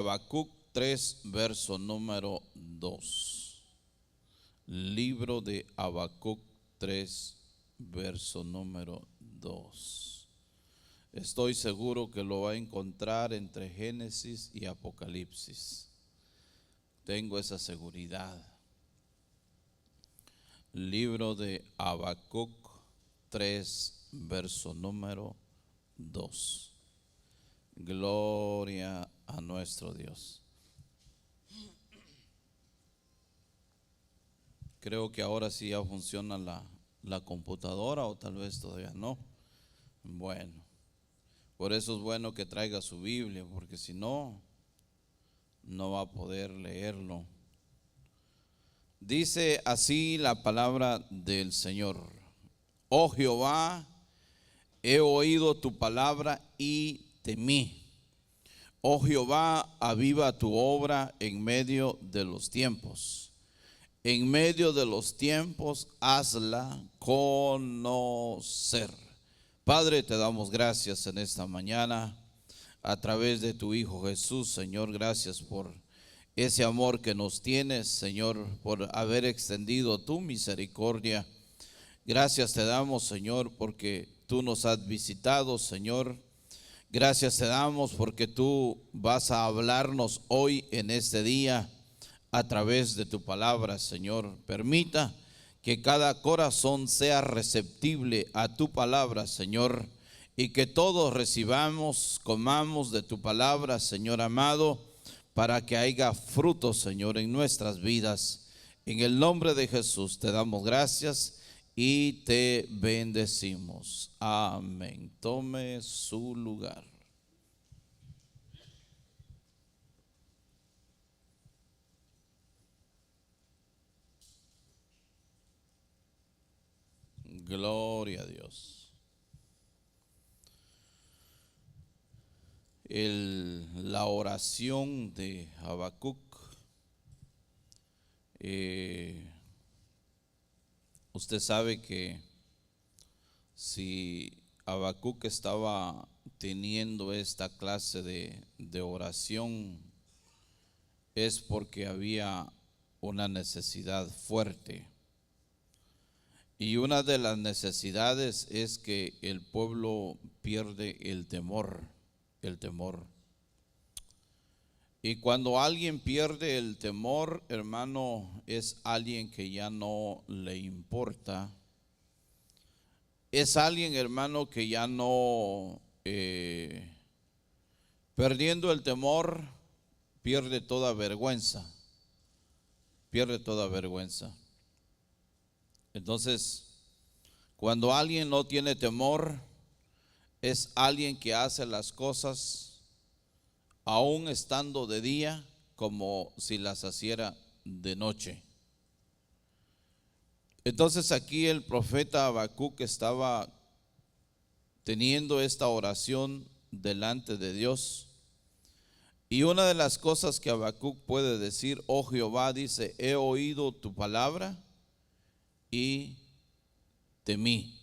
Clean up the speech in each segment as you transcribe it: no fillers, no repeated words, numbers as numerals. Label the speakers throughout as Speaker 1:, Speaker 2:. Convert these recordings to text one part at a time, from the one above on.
Speaker 1: Habacuc 3, verso número 2. Libro de Habacuc 3, verso número 2. Estoy seguro que lo va a encontrar entre Génesis y Apocalipsis. Tengo esa seguridad. Libro de Habacuc 3, verso número 2. Gloria a nuestro Dios. Creo que ahora sí ya funciona la computadora, o tal vez todavía no. Bueno, por eso es bueno que traiga su Biblia, porque si no, no va a poder leerlo. Dice así la palabra del Señor: Oh Jehová, he oído tu palabra y temí. Oh Jehová, aviva tu obra en medio de los tiempos. En medio de los tiempos, hazla conocer. Padre, te damos gracias en esta mañana a través de tu Hijo Jesús. Señor, gracias por ese amor que nos tienes, Señor, por haber extendido tu misericordia. Gracias te damos, Señor, porque tú nos has visitado, Señor. Gracias te damos porque tú vas a hablarnos hoy en este día a través de tu palabra, Señor. Permita que cada corazón sea receptible a tu palabra, Señor, y que todos recibamos, comamos de tu palabra, Señor amado, para que haya frutos, Señor, en nuestras vidas. En el nombre de Jesús te damos gracias y te bendecimos. Amén. Tome su lugar. Gloria a Dios. La oración de Habacuc. Usted sabe que si Habacuc estaba teniendo esta clase de oración, es porque había una necesidad fuerte. Y una de las necesidades es que el pueblo pierde el temor. Y cuando alguien pierde el temor, hermano, es alguien que ya no le importa. Es alguien, hermano, que ya no, perdiendo el temor, pierde toda vergüenza. Entonces, cuando alguien no tiene temor, es alguien que hace las cosas aún estando de día, como si las hiciera de noche. Entonces aquí el profeta Habacuc estaba teniendo esta oración delante de Dios. Y una de las cosas que Habacuc puede decir: oh Jehová, dice, he oído tu palabra y temí.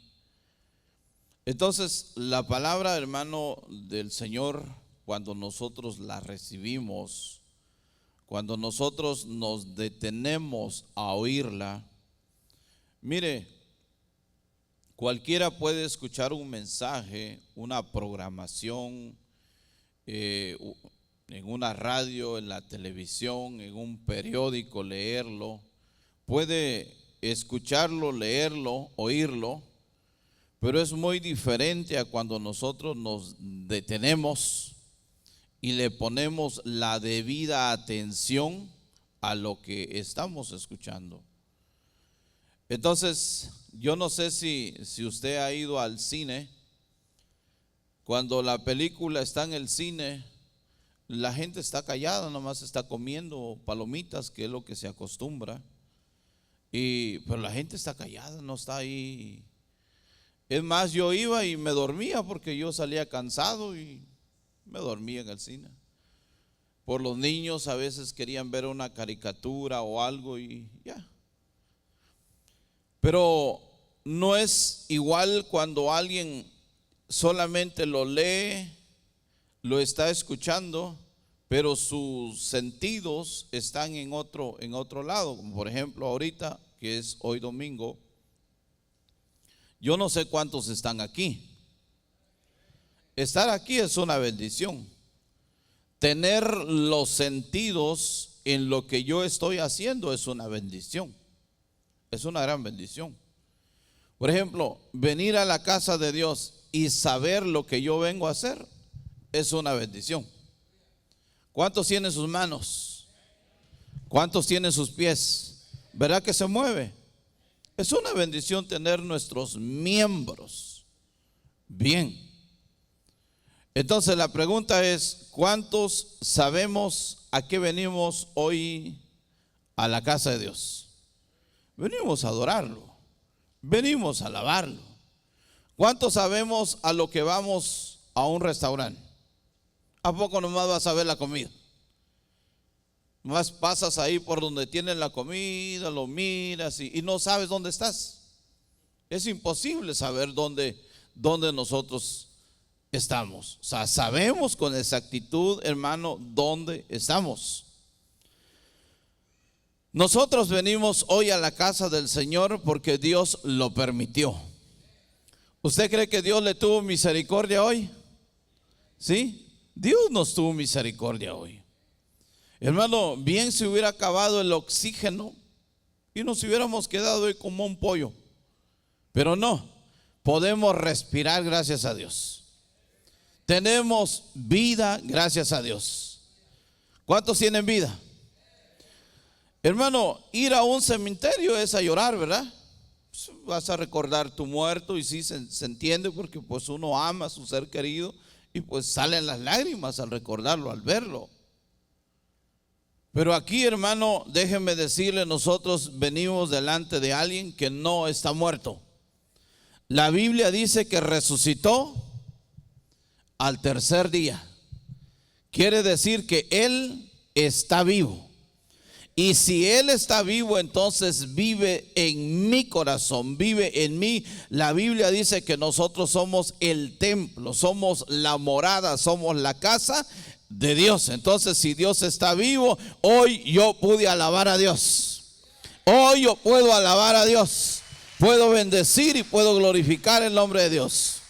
Speaker 1: Entonces la palabra, hermano, del Señor, cuando nosotros la recibimos, cuando nosotros nos detenemos a oírla, mire, cualquiera puede escuchar un mensaje, una programación, en una radio, en la televisión, en un periódico, leerlo, puede escucharlo, leerlo, oírlo, pero es muy diferente a cuando nosotros nos detenemos y le ponemos la debida atención a lo que estamos escuchando. Entonces, yo no sé si usted ha ido al cine. Cuando la película está en el cine, la gente está callada, nomás está comiendo palomitas, que es lo que se acostumbra. Pero la gente está callada, no está ahí. Es más, yo iba y me dormía porque yo salía cansado y me dormía en el cine. Por los niños a veces querían ver una caricatura o algo y ya. Pero no es igual cuando alguien solamente lo lee, lo está escuchando, pero sus sentidos están en otro lado. Como por ejemplo ahorita, que es hoy domingo, yo no sé cuántos están aquí. Estar aquí es una bendición. Tener los sentidos en lo que yo estoy haciendo es una bendición. Es una gran bendición. Por ejemplo, venir a la casa de Dios y saber lo que yo vengo a hacer es una bendición. ¿Cuántos tienen sus manos? ¿Cuántos tienen sus pies? ¿Verdad que se mueve? Es una bendición tener nuestros miembros bien. Entonces la pregunta es, ¿cuántos sabemos a qué venimos hoy a la casa de Dios? Venimos a adorarlo, venimos a alabarlo. ¿Cuántos sabemos a lo que vamos a un restaurante? ¿A poco nomás vas a ver la comida? Más pasas ahí por donde tienen la comida, lo miras y no sabes dónde estás. Es imposible saber dónde nosotros estamos. O sea, sabemos con exactitud, hermano, dónde estamos. Nosotros venimos hoy a la casa del Señor porque Dios lo permitió. ¿Usted cree que Dios le tuvo misericordia hoy? ¿Sí? Dios nos tuvo misericordia hoy. Hermano, bien se hubiera acabado el oxígeno y nos hubiéramos quedado hoy como un pollo. Pero no, podemos respirar gracias a Dios. Tenemos vida gracias a Dios. ¿Cuántos tienen vida? Hermano, ir a un cementerio es a llorar, ¿verdad? Vas a recordar tu muerto y sí se entiende porque pues uno ama a su ser querido y pues salen las lágrimas al recordarlo, al verlo. Pero aquí, hermano, déjenme decirle, nosotros venimos delante de alguien que no está muerto. La Biblia dice que resucitó al tercer día. Quiere decir que Él está vivo. Y si Él está vivo, entonces vive en mi corazón, vive en mí. La Biblia dice que nosotros somos el templo, somos la morada, somos la casa de Dios. Entonces, si Dios está vivo, hoy yo pude alabar a Dios. Hoy yo puedo alabar a Dios. Puedo bendecir y puedo glorificar el nombre de Dios.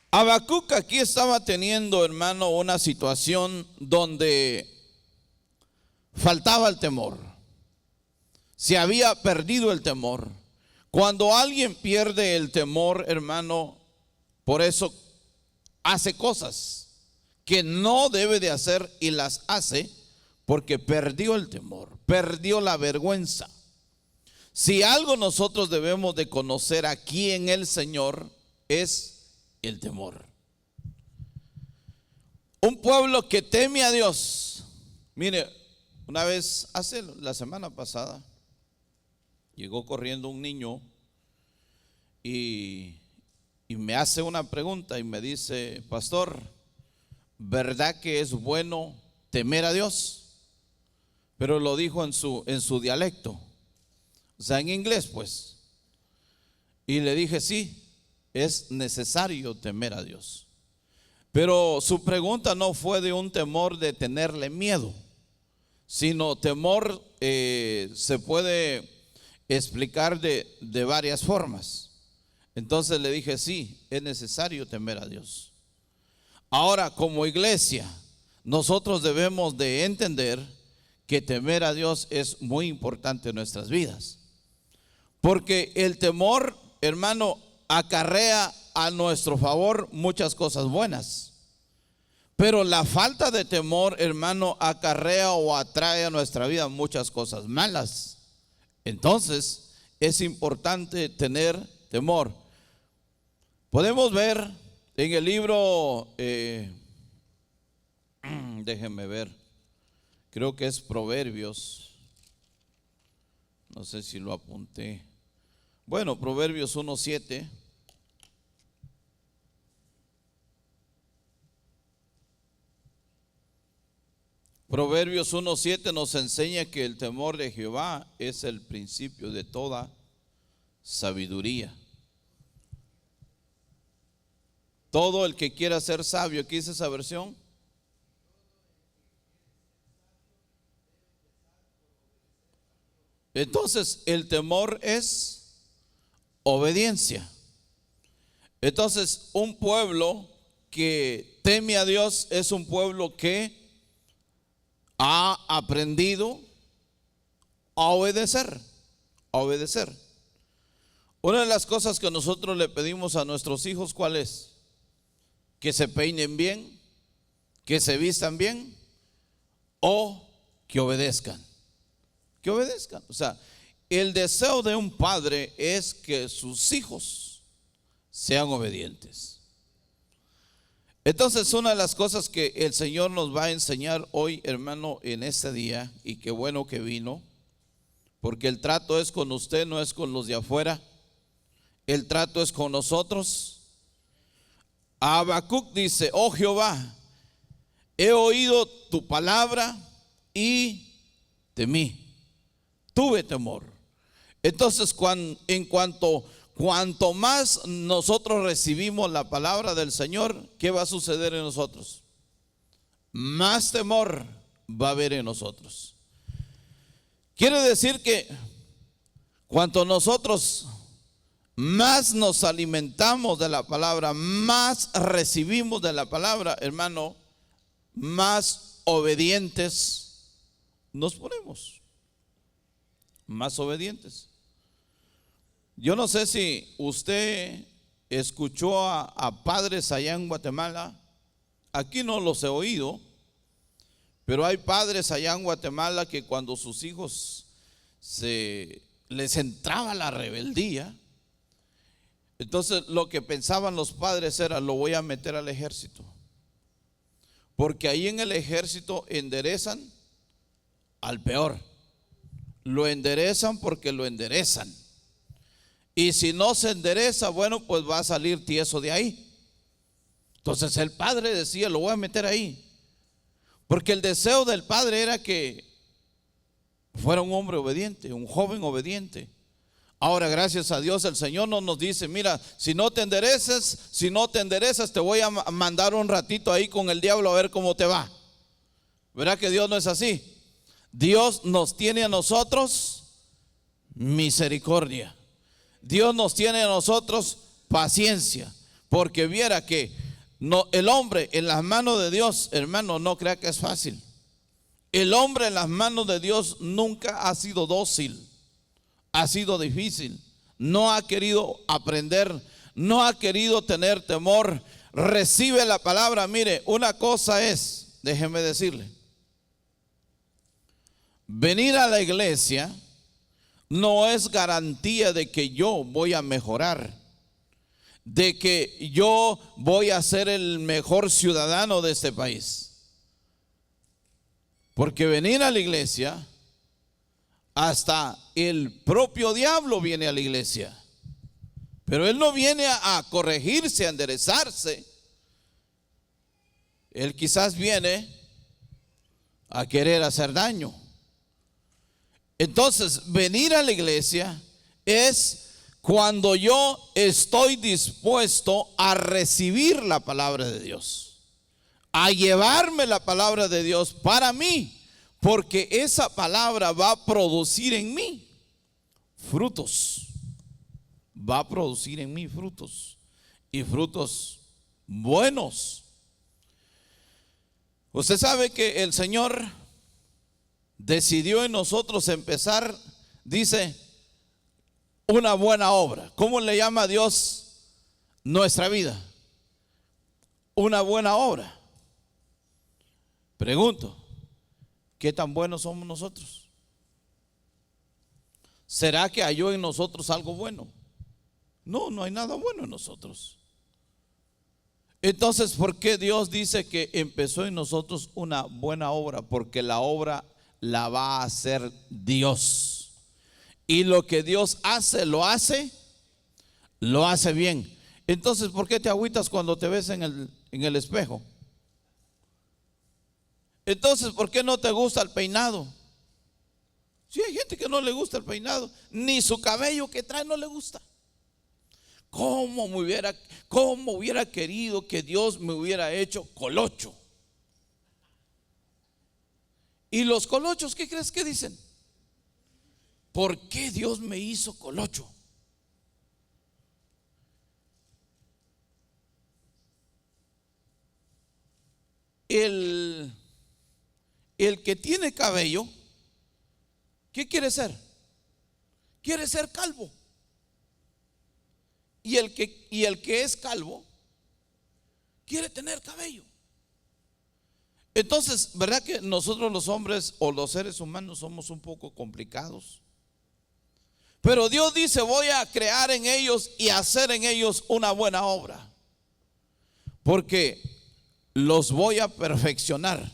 Speaker 1: Habacuc aquí estaba teniendo, hermano, una situación donde faltaba el temor. Se había perdido el temor. Cuando alguien pierde el temor, hermano, por eso hace cosas que no debe de hacer y las hace porque perdió el temor, perdió la vergüenza. Si algo nosotros debemos de conocer aquí en el Señor es el temor. Un pueblo que teme a Dios. Mire, una vez, hace la semana pasada, llegó corriendo un niño y me hace una pregunta y me dice: pastor, ¿verdad que es bueno temer a Dios? Pero lo dijo en su dialecto, o sea, en inglés pues. Y le dije: sí, es necesario temer a Dios. Pero su pregunta no fue de un temor de tenerle miedo, sino temor se puede explicar de varias formas. Entonces le dije: sí, es necesario temer a Dios. Ahora, como iglesia, nosotros debemos de entender que temer a Dios es muy importante en nuestras vidas. Porque el temor, hermano, acarrea a nuestro favor muchas cosas buenas. Pero la falta de temor, hermano, acarrea o atrae a nuestra vida muchas cosas malas. Entonces, es importante tener temor. Podemos ver en el libro, déjenme ver, creo que es Proverbios, no sé si lo apunté. Bueno, Proverbios 1:7. Proverbios 1:7 nos enseña que el temor de Jehová es el principio de toda sabiduría. Todo el que quiera ser sabio, ¿qué dice esa versión? Entonces, el temor es obediencia. Entonces, un pueblo que teme a Dios es un pueblo que ha aprendido a obedecer, a obedecer. Una de las cosas que nosotros le pedimos a nuestros hijos, ¿cuál es? Que se peinen bien, que se vistan bien o que obedezcan. Que obedezcan. O sea, el deseo de un padre es que sus hijos sean obedientes. Entonces, una de las cosas que el Señor nos va a enseñar hoy, hermano, en este día, y qué bueno que vino, porque el trato es con usted, no es con los de afuera. El trato es con nosotros. Habacuc dice: oh Jehová, he oído tu palabra y temí, tuve temor. Entonces, cuanto más nosotros recibimos la palabra del Señor, ¿qué va a suceder en nosotros? Más temor va a haber en nosotros. Quiere decir que cuanto nosotros más nos alimentamos de la palabra, más recibimos de la palabra, hermano, más obedientes nos ponemos. Más obedientes. Yo no sé si usted escuchó a padres allá en Guatemala. Aquí no los he oído, pero hay padres allá en Guatemala que cuando sus hijos les entraba la rebeldía, entonces lo que pensaban los padres era: lo voy a meter al ejército, porque ahí en el ejército enderezan al peor. Lo enderezan porque lo enderezan. Y si no se endereza, bueno, pues va a salir tieso de ahí. Entonces el padre decía: lo voy a meter ahí, porque el deseo del padre era que fuera un hombre obediente, un joven obediente. Ahora, gracias a Dios, el Señor no nos dice: mira, si no te enderezas, te voy a mandar un ratito ahí con el diablo a ver cómo te va. ¿Verdad que Dios no es así? Dios nos tiene a nosotros misericordia. Dios nos tiene a nosotros paciencia, porque viera que el hombre en las manos de Dios, hermano, no crea que es fácil. El hombre en las manos de Dios nunca ha sido dócil, ha sido difícil, no ha querido aprender, no ha querido tener temor. Recibe la palabra. Mire, una cosa es, déjeme decirle, venir a la iglesia no es garantía de que yo voy a mejorar, de que yo voy a ser el mejor ciudadano de este país. Porque venir a la iglesia, hasta el propio diablo viene a la iglesia, pero él no viene a corregirse, a enderezarse. Él quizás viene a querer hacer daño. Entonces, venir a la iglesia es cuando yo estoy dispuesto a recibir la palabra de Dios, a llevarme la palabra de Dios para mí, porque esa palabra va a producir en mí frutos. Va a producir en mí frutos, y frutos buenos. Usted sabe que el Señor decidió en nosotros empezar, dice, una buena obra. ¿Cómo le llama a Dios nuestra vida? Una buena obra. Pregunto, ¿qué tan buenos somos nosotros? ¿Será que halló en nosotros algo bueno? No, no hay nada bueno en nosotros. Entonces, ¿por qué Dios dice que empezó en nosotros una buena obra? Porque la obra la va a hacer Dios. Y lo que Dios hace, lo hace bien. Entonces, ¿por qué te agüitas cuando te ves en el espejo? Entonces, ¿por qué no te gusta el peinado? Si hay gente que no le gusta el peinado, ni su cabello que trae no le gusta. ¿Cómo hubiera querido que Dios me hubiera hecho colocho? ¿Y los colochos qué crees que dicen? ¿por qué Dios me hizo colocho? El que tiene cabello, ¿qué quiere ser? Quiere ser calvo. Y el que es calvo quiere tener cabello. Entonces, ¿verdad que nosotros los hombres o los seres humanos somos un poco complicados? Pero Dios dice: voy a crear en ellos y hacer en ellos una buena obra, porque los voy a perfeccionar.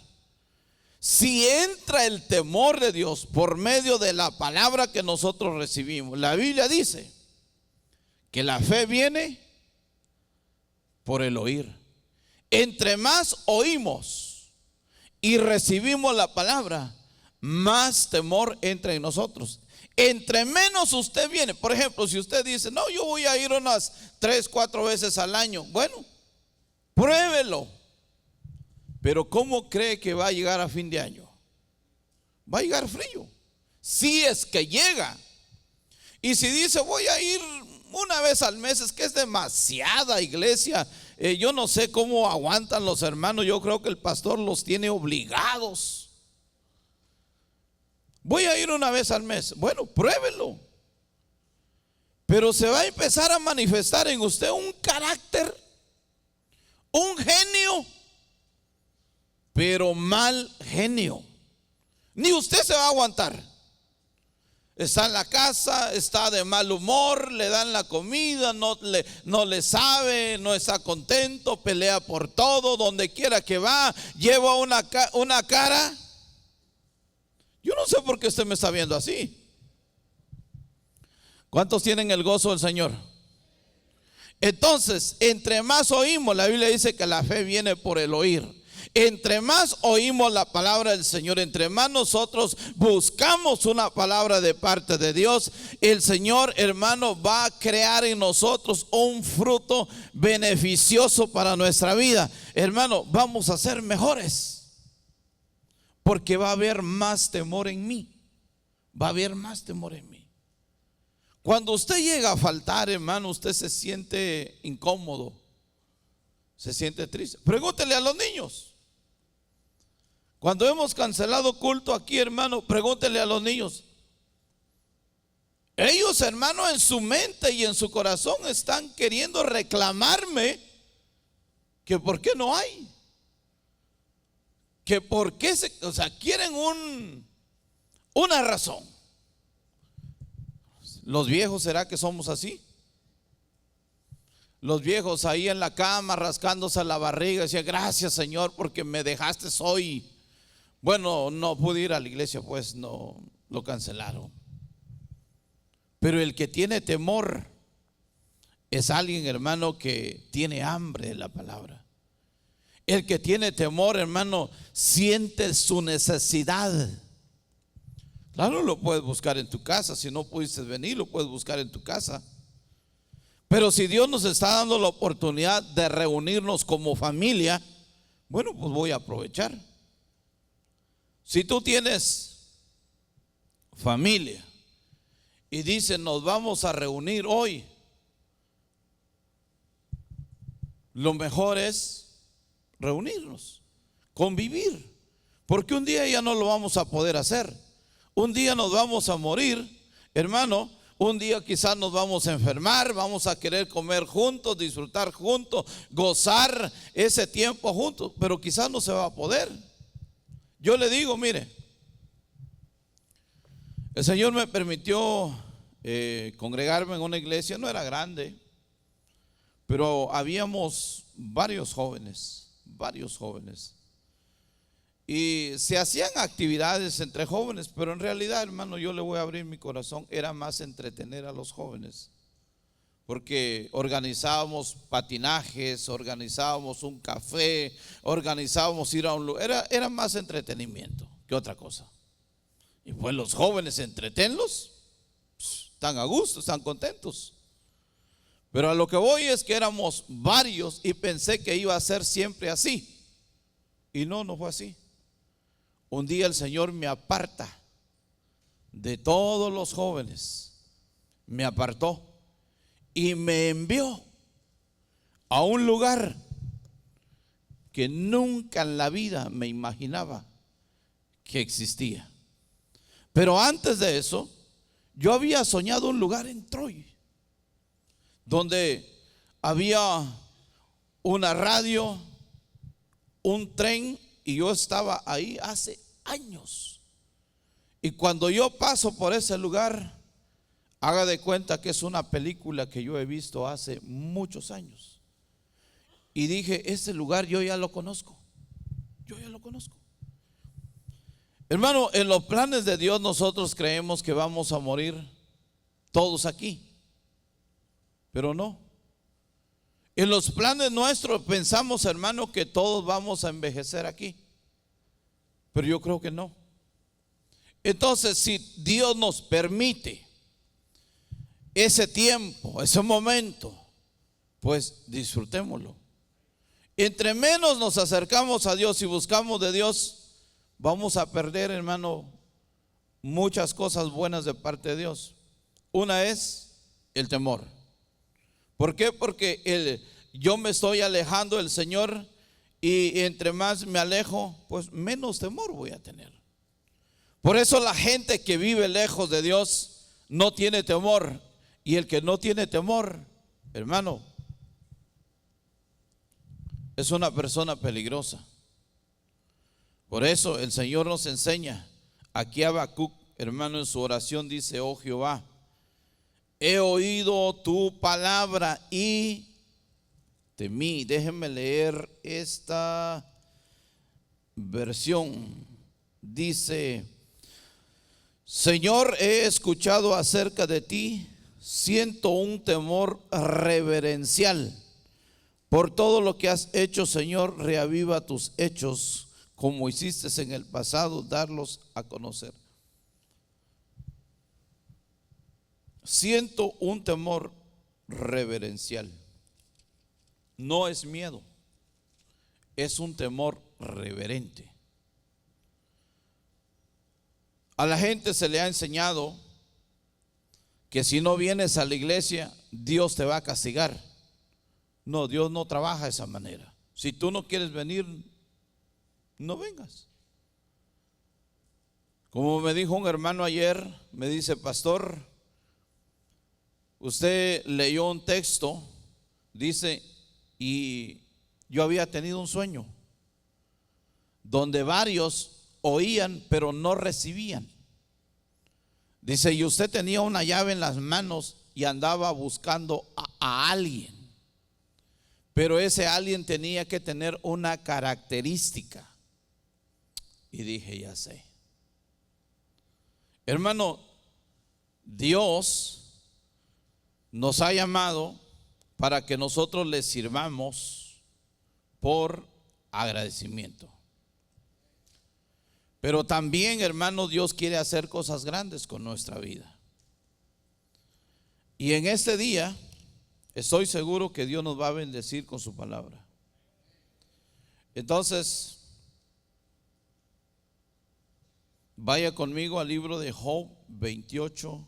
Speaker 1: Si entra el temor de Dios por medio de la palabra que nosotros recibimos, la Biblia dice que la fe viene por el oír. Entre más oímos y recibimos la palabra, más temor entra en nosotros. Entre menos usted viene, por ejemplo, si usted dice: no, yo voy a ir unas 3, 4 veces al año, bueno, pruébelo. Pero ¿cómo cree que va a llegar a fin de año? Va a llegar frío, si es que llega. Y si dice: voy a ir una vez al mes, es que es demasiada iglesia. Yo no sé cómo aguantan los hermanos. Yo creo que el pastor los tiene obligados. Voy a ir una vez al mes. Bueno, pruébelo. Pero se va a empezar a manifestar en usted un carácter, un genio, pero mal genio. Ni usted se va a aguantar. Está en la casa, está de mal humor, le dan la comida, no le sabe, no está contento, pelea por todo, donde quiera que va, lleva una cara. Yo no sé por qué usted me está viendo así. ¿Cuántos tienen el gozo del Señor? Entonces, entre más oímos, la Biblia dice que la fe viene por el oír. Entre más oímos la palabra del Señor, entre más nosotros buscamos una palabra de parte de Dios, el Señor, hermano, va a crear en nosotros un fruto beneficioso para nuestra vida. Hermano, vamos a ser mejores, porque va a haber más temor en mí. Va a haber más temor en mí. Cuando usted llega a faltar, hermano, usted se siente incómodo, se siente triste. Pregúntele a los niños. Cuando hemos cancelado culto aquí, hermano, pregúntele a los niños. Ellos, hermano, en su mente y en su corazón están queriendo reclamarme que por qué no hay, que por qué quieren una razón. Los viejos, ¿será que somos así? Los viejos ahí en la cama rascándose la barriga, decían: gracias, Señor, porque me dejaste hoy. Bueno, no pude ir a la iglesia, pues no, lo cancelaron. Pero el que tiene temor es alguien, hermano, que tiene hambre de la palabra. El que tiene temor, hermano, siente su necesidad. Claro, lo puedes buscar en tu casa. Si no pudiste venir, lo puedes buscar en tu casa. Pero si Dios nos está dando la oportunidad de reunirnos como familia, bueno, pues voy a aprovechar. Si tú tienes familia y dicen: nos vamos a reunir hoy, lo mejor es reunirnos, convivir, porque un día ya no lo vamos a poder hacer. Un día nos vamos a morir, hermano. Un día quizás nos vamos a enfermar, vamos a querer comer juntos, disfrutar juntos, gozar ese tiempo juntos, pero quizás no se va a poder. Yo le digo: mire, el Señor me permitió congregarme en una iglesia. No era grande, pero habíamos varios jóvenes. Y se hacían actividades entre jóvenes, pero en realidad, hermano, yo le voy a abrir mi corazón, era más entretener a los jóvenes. Porque organizábamos patinajes, organizábamos un café, organizábamos ir a un lugar. Era más entretenimiento que otra cosa. Y pues los jóvenes, entretenlos, están a gusto, están contentos. Pero a lo que voy es que éramos varios y pensé que iba a ser siempre así. Y no fue así. Un día el Señor me aparta de todos los jóvenes, me apartó y me envió a un lugar que nunca en la vida me imaginaba que existía. Pero antes de eso, yo había soñado un lugar en Troy, donde había una radio, un tren, y yo estaba ahí hace años. Y cuando yo paso por ese lugar, haga de cuenta que es una película que yo he visto hace muchos años. Y dije, ese lugar yo ya lo conozco. Yo ya lo conozco. Hermano, en los planes de Dios nosotros creemos que vamos a morir todos aquí. Pero no. En los planes nuestros pensamos, hermano, que todos vamos a envejecer aquí. Pero yo creo que no. Entonces, si Dios nos permite ese tiempo, ese momento, pues disfrutémoslo. Entre menos nos acercamos a Dios y buscamos de Dios, vamos a perder, hermano, muchas cosas buenas de parte de Dios. Una es el temor. ¿Por qué? Porque yo me estoy alejando del Señor, y entre más me alejo, pues menos temor voy a tener. Por eso la gente que vive lejos de Dios no tiene temor. Y el que no tiene temor, hermano, es una persona peligrosa. Por eso el Señor nos enseña. Aquí Habacuc, hermano, en su oración dice: oh Jehová, he oído tu palabra y temí. Déjenme leer esta versión. Dice: Señor, he escuchado acerca de ti, siento un temor reverencial. Por todo lo que has hecho, Señor, reaviva tus hechos, como hiciste en el pasado, darlos a conocer. Siento un temor reverencial. No es miedo, es un temor reverente. A la gente se le ha enseñado que si no vienes a la iglesia, Dios te va a castigar. No, Dios no trabaja de esa manera. Si tú no quieres venir, no vengas. Como me dijo un hermano ayer, me dice: pastor, usted leyó un texto, dice, y yo había tenido un sueño donde varios oían pero no recibían. Dice, y usted tenía una llave en las manos y andaba buscando a alguien, pero ese alguien tenía que tener una característica. Y dije, ya sé. Hermano, Dios nos ha llamado para que nosotros le sirvamos por agradecimiento. Pero también, hermano, Dios quiere hacer cosas grandes con nuestra vida. Y en este día estoy seguro que Dios nos va a bendecir con su palabra. Entonces, vaya conmigo al libro de Job 28.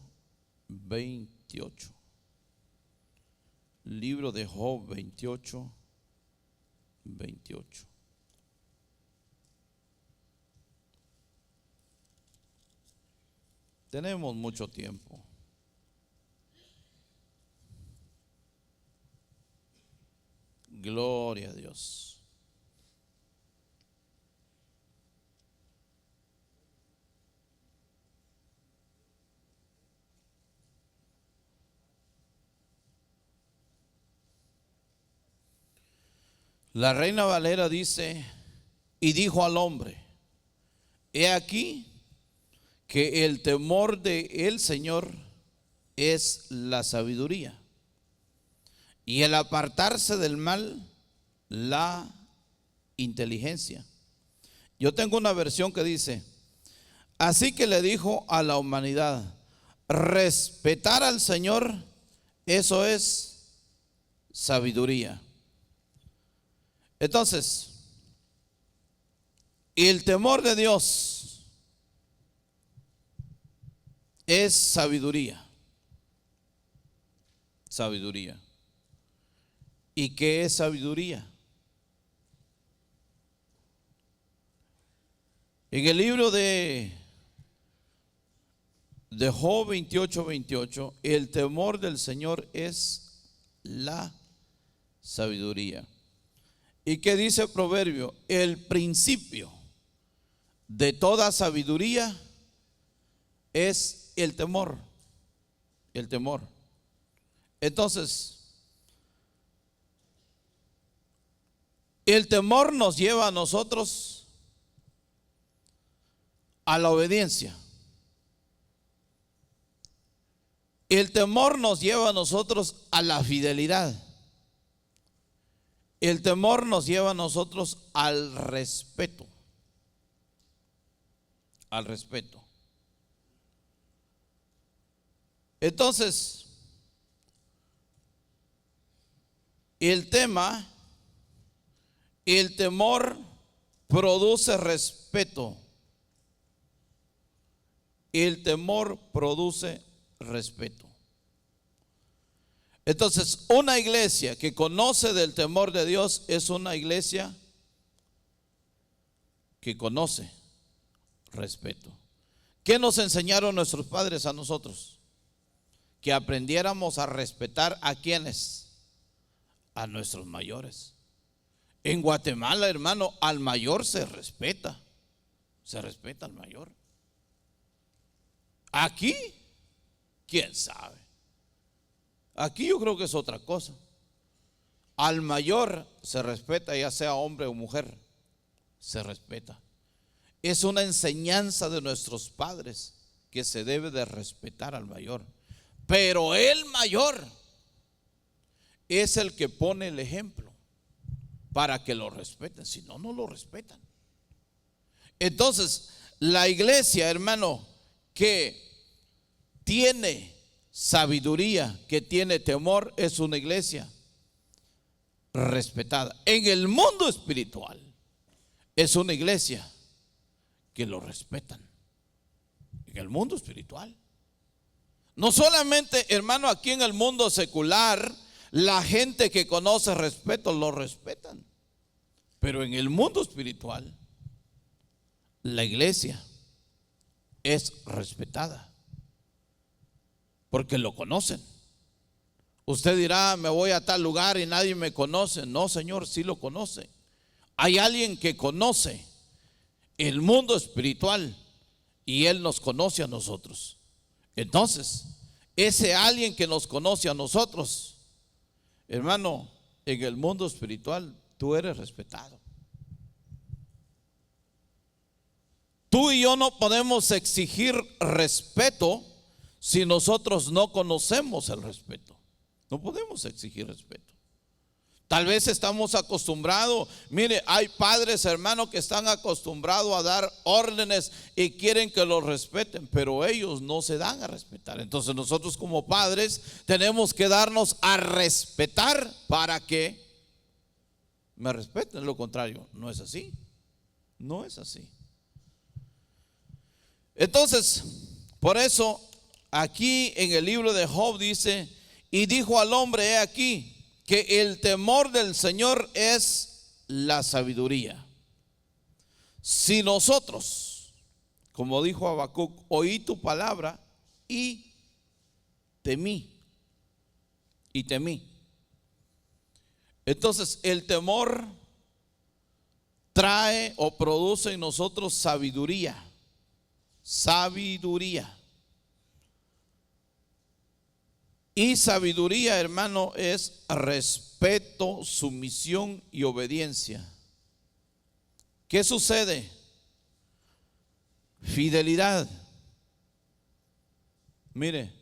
Speaker 1: Libro de Job 28. Tenemos mucho tiempo. Gloria a Dios. La Reina Valera dice: y dijo al hombre: he aquí que el temor del Señor es la sabiduría, y el apartarse del mal, la inteligencia. Yo tengo una versión que dice: así que le dijo a la humanidad, respetar al Señor, eso es sabiduría. Entonces, el temor de Dios es sabiduría. Sabiduría. ¿Y qué es sabiduría? En el libro de Job 28:28, el temor del Señor es la sabiduría. ¿Y qué dice el proverbio? El principio de toda sabiduría es el temor. El temor. Entonces, el temor nos lleva a nosotros a la obediencia. El temor nos lleva a nosotros a la fidelidad. El temor nos lleva a nosotros al respeto. Al respeto. Entonces, el temor produce respeto. El temor produce respeto. Entonces, una iglesia que conoce del temor de Dios es una iglesia que conoce respeto. ¿Qué nos enseñaron nuestros padres a nosotros? Que aprendiéramos a respetar a quienes, a nuestros mayores. En Guatemala, hermano, al mayor se respeta al mayor. Aquí, quién sabe. Aquí yo creo que es otra cosa. Al mayor se respeta, ya sea hombre o mujer, se respeta. Es una enseñanza de nuestros padres que se debe de respetar al mayor. Pero el mayor es el que pone el ejemplo para que lo respeten, si no, no lo respetan. Entonces, la iglesia, hermano, que tiene sabiduría, que tiene temor, es una iglesia respetada. En el mundo espiritual es una iglesia que lo respetan. En el mundo espiritual. No solamente, hermano, aquí en el mundo secular, la gente que conoce respeto lo respetan. Pero en el mundo espiritual, la iglesia es respetada. Porque lo conocen. Usted dirá, me voy a tal lugar y nadie me conoce. No, Señor, sí lo conoce. Hay alguien que conoce el mundo espiritual y Él nos conoce a nosotros. Entonces, ese alguien que nos conoce a nosotros, hermano, en el mundo espiritual tú eres respetado. Tú y yo no podemos exigir respeto si nosotros no conocemos el respeto. No podemos exigir respeto. Tal vez estamos acostumbrados, mire, hay padres, hermanos, que están acostumbrados a dar órdenes y quieren que los respeten, pero ellos no se dan a respetar. Entonces nosotros como padres tenemos que darnos a respetar para que me respeten. Lo contrario, no es así. No es así. Entonces, por eso aquí en el libro de Job dice, y dijo al hombre, he aquí, que el temor del Señor es la sabiduría. Si nosotros, como dijo Habacuc, oí tu palabra y temí. Entonces el temor trae o produce en nosotros sabiduría. Sabiduría. Y sabiduría, hermano, es respeto, sumisión y obediencia. ¿Qué sucede? Fidelidad. Mire,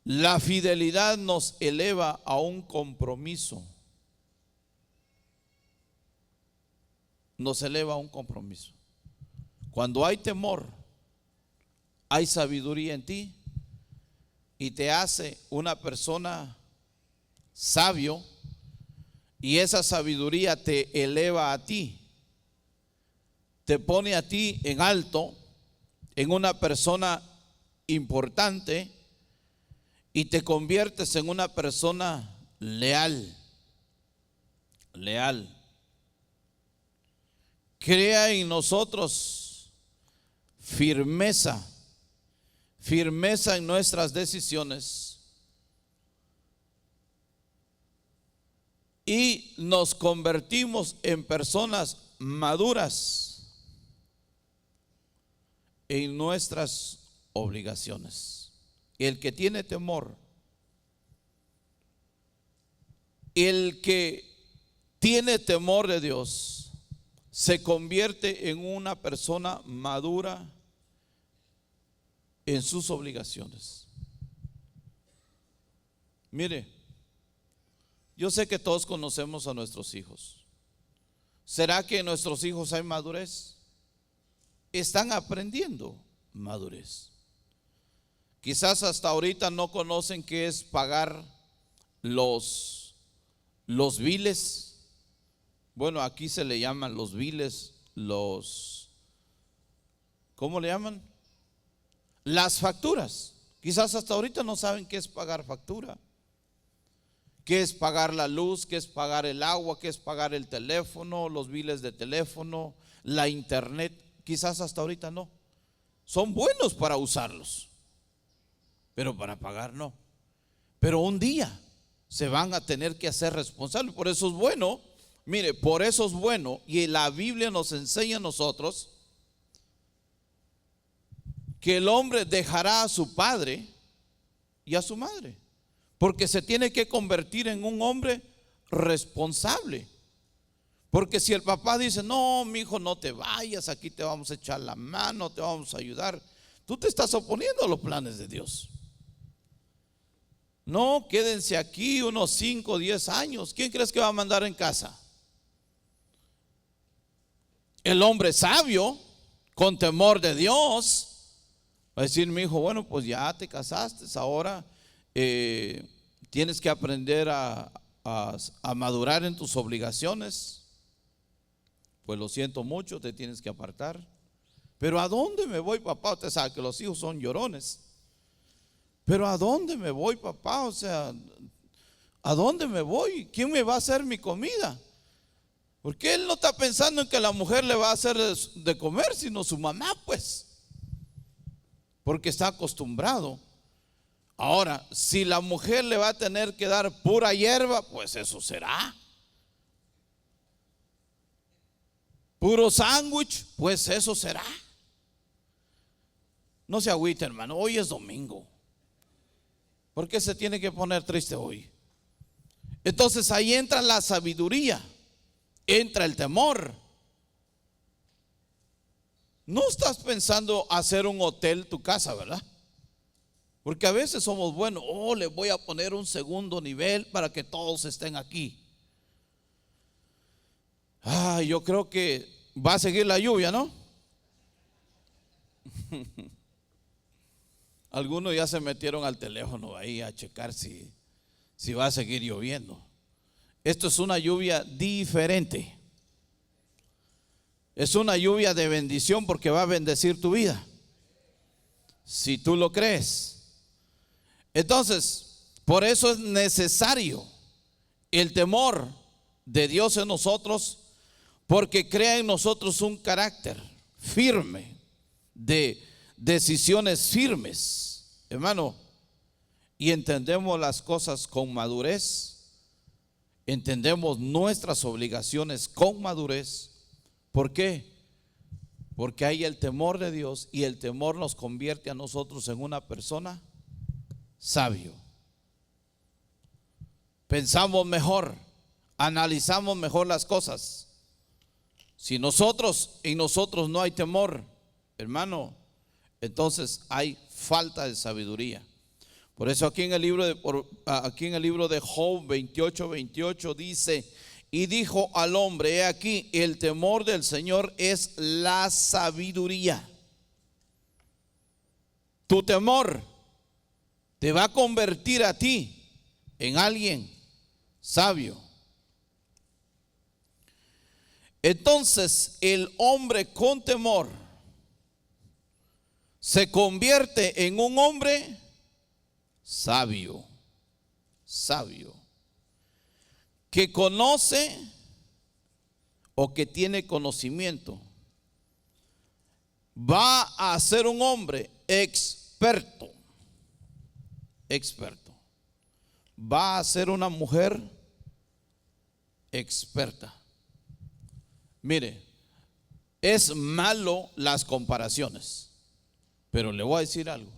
Speaker 1: la fidelidad nos eleva a un compromiso. Nos eleva a un compromiso. Cuando hay temor, hay sabiduría en ti y te hace una persona sabio, y esa sabiduría te eleva a ti, te pone a ti en alto, en una persona importante y te conviertes en una persona leal. Leal. Crea en nosotros firmeza, firmeza en nuestras decisiones y nos convertimos en personas maduras en nuestras obligaciones. El que tiene temor, el que tiene temor de Dios, se convierte en una persona madura en sus obligaciones. Mire, yo sé que todos conocemos a nuestros hijos. ¿Será que en nuestros hijos hay madurez? Están aprendiendo madurez. Quizás hasta ahorita no conocen qué es pagar los biles. Bueno, aquí se le llaman los biles, ¿cómo le llaman? Las facturas. Quizás hasta ahorita no saben qué es pagar factura, qué es pagar la luz, qué es pagar el agua, qué es pagar el teléfono, los biles de teléfono, la internet. Quizás hasta ahorita no. Son buenos para usarlos, pero para pagar no. Pero un día se van a tener que hacer responsables. Por eso es bueno, mire, por eso es bueno, y la Biblia nos enseña a nosotros que el hombre dejará a su padre y a su madre, porque se tiene que convertir en un hombre responsable. Porque si el papá dice: no, mi hijo, no te vayas, aquí te vamos a echar la mano, te vamos a ayudar, tú te estás oponiendo a los planes de Dios. No, quédense aquí unos 5 o 10 años. ¿Quién crees que va a mandar en casa? El hombre sabio, con temor de Dios, va a decir: mi hijo, bueno, pues ya te casaste, ahora tienes que aprender a madurar en tus obligaciones. Pues lo siento mucho, te tienes que apartar. Pero ¿a dónde me voy, papá? Usted sabe que los hijos son llorones. Pero ¿a dónde me voy, papá? O sea, ¿a dónde me voy? ¿Quién me va a hacer mi comida? Porque él no está pensando en que la mujer le va a hacer de comer, sino su mamá, pues. Porque está acostumbrado. Ahora, si la mujer le va a tener que dar pura hierba, pues eso será. Puro sándwich, pues eso será. No se agüite, hermano, hoy es domingo. ¿Por qué se tiene que poner triste hoy? Entonces ahí entra la sabiduría, entra el temor. No estás pensando hacer un hotel tu casa, ¿verdad? Porque a veces somos buenos. Oh, le voy a poner un segundo nivel para que todos estén aquí. Yo creo que va a seguir la lluvia, ¿no? Algunos ya se metieron al teléfono ahí a checar si va a seguir lloviendo. Esto es una lluvia diferente. Es una lluvia de bendición porque va a bendecir tu vida, si tú lo crees. Entonces, por eso es necesario el temor de Dios en nosotros, porque crea en nosotros un carácter firme, de decisiones firmes, hermano, y entendemos las cosas con madurez, entendemos nuestras obligaciones con madurez. ¿Por qué? Porque hay el temor de Dios, y el temor nos convierte a nosotros en una persona sabio. Pensamos mejor, analizamos mejor las cosas. Si en nosotros no hay temor, hermano, entonces hay falta de sabiduría. Por eso aquí en el libro de Job 28:28 dice: y dijo al hombre: he aquí, el temor del Señor es la sabiduría. Tu temor te va a convertir a ti en alguien sabio. Entonces el hombre con temor se convierte en un hombre sabio, sabio, que conoce o que tiene conocimiento. Va a ser un hombre experto, experto. Va a ser una mujer experta. Mire, es malo las comparaciones, pero le voy a decir algo.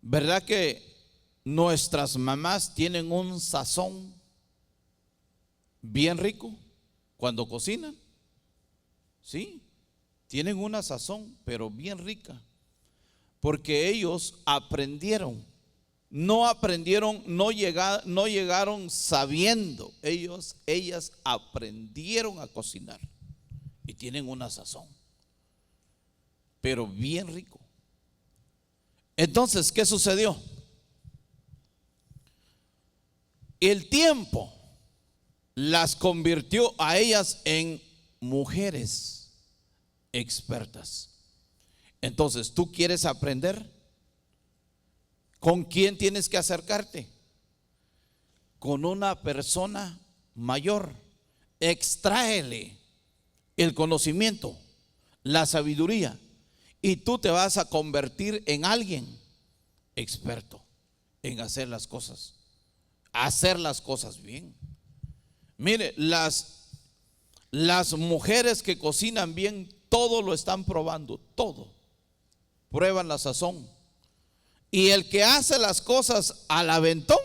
Speaker 1: ¿Verdad que nuestras mamás tienen un sazón bien rico cuando cocinan? Sí, tienen una sazón, pero bien rica, porque ellos aprendieron. No aprendieron, no llegaron sabiendo. Ellas aprendieron a cocinar y tienen una sazón, pero bien rico. Entonces, ¿qué sucedió? El tiempo las convirtió a ellas en mujeres expertas. Entonces, ¿tú quieres aprender? ¿Con quién tienes que acercarte? Con una persona mayor. Extráele el conocimiento, la sabiduría, y tú te vas a convertir en alguien experto en hacer las cosas bien. Mire, las mujeres que cocinan bien, todo lo están probando, todo. Prueban la sazón. Y el que hace las cosas al aventón,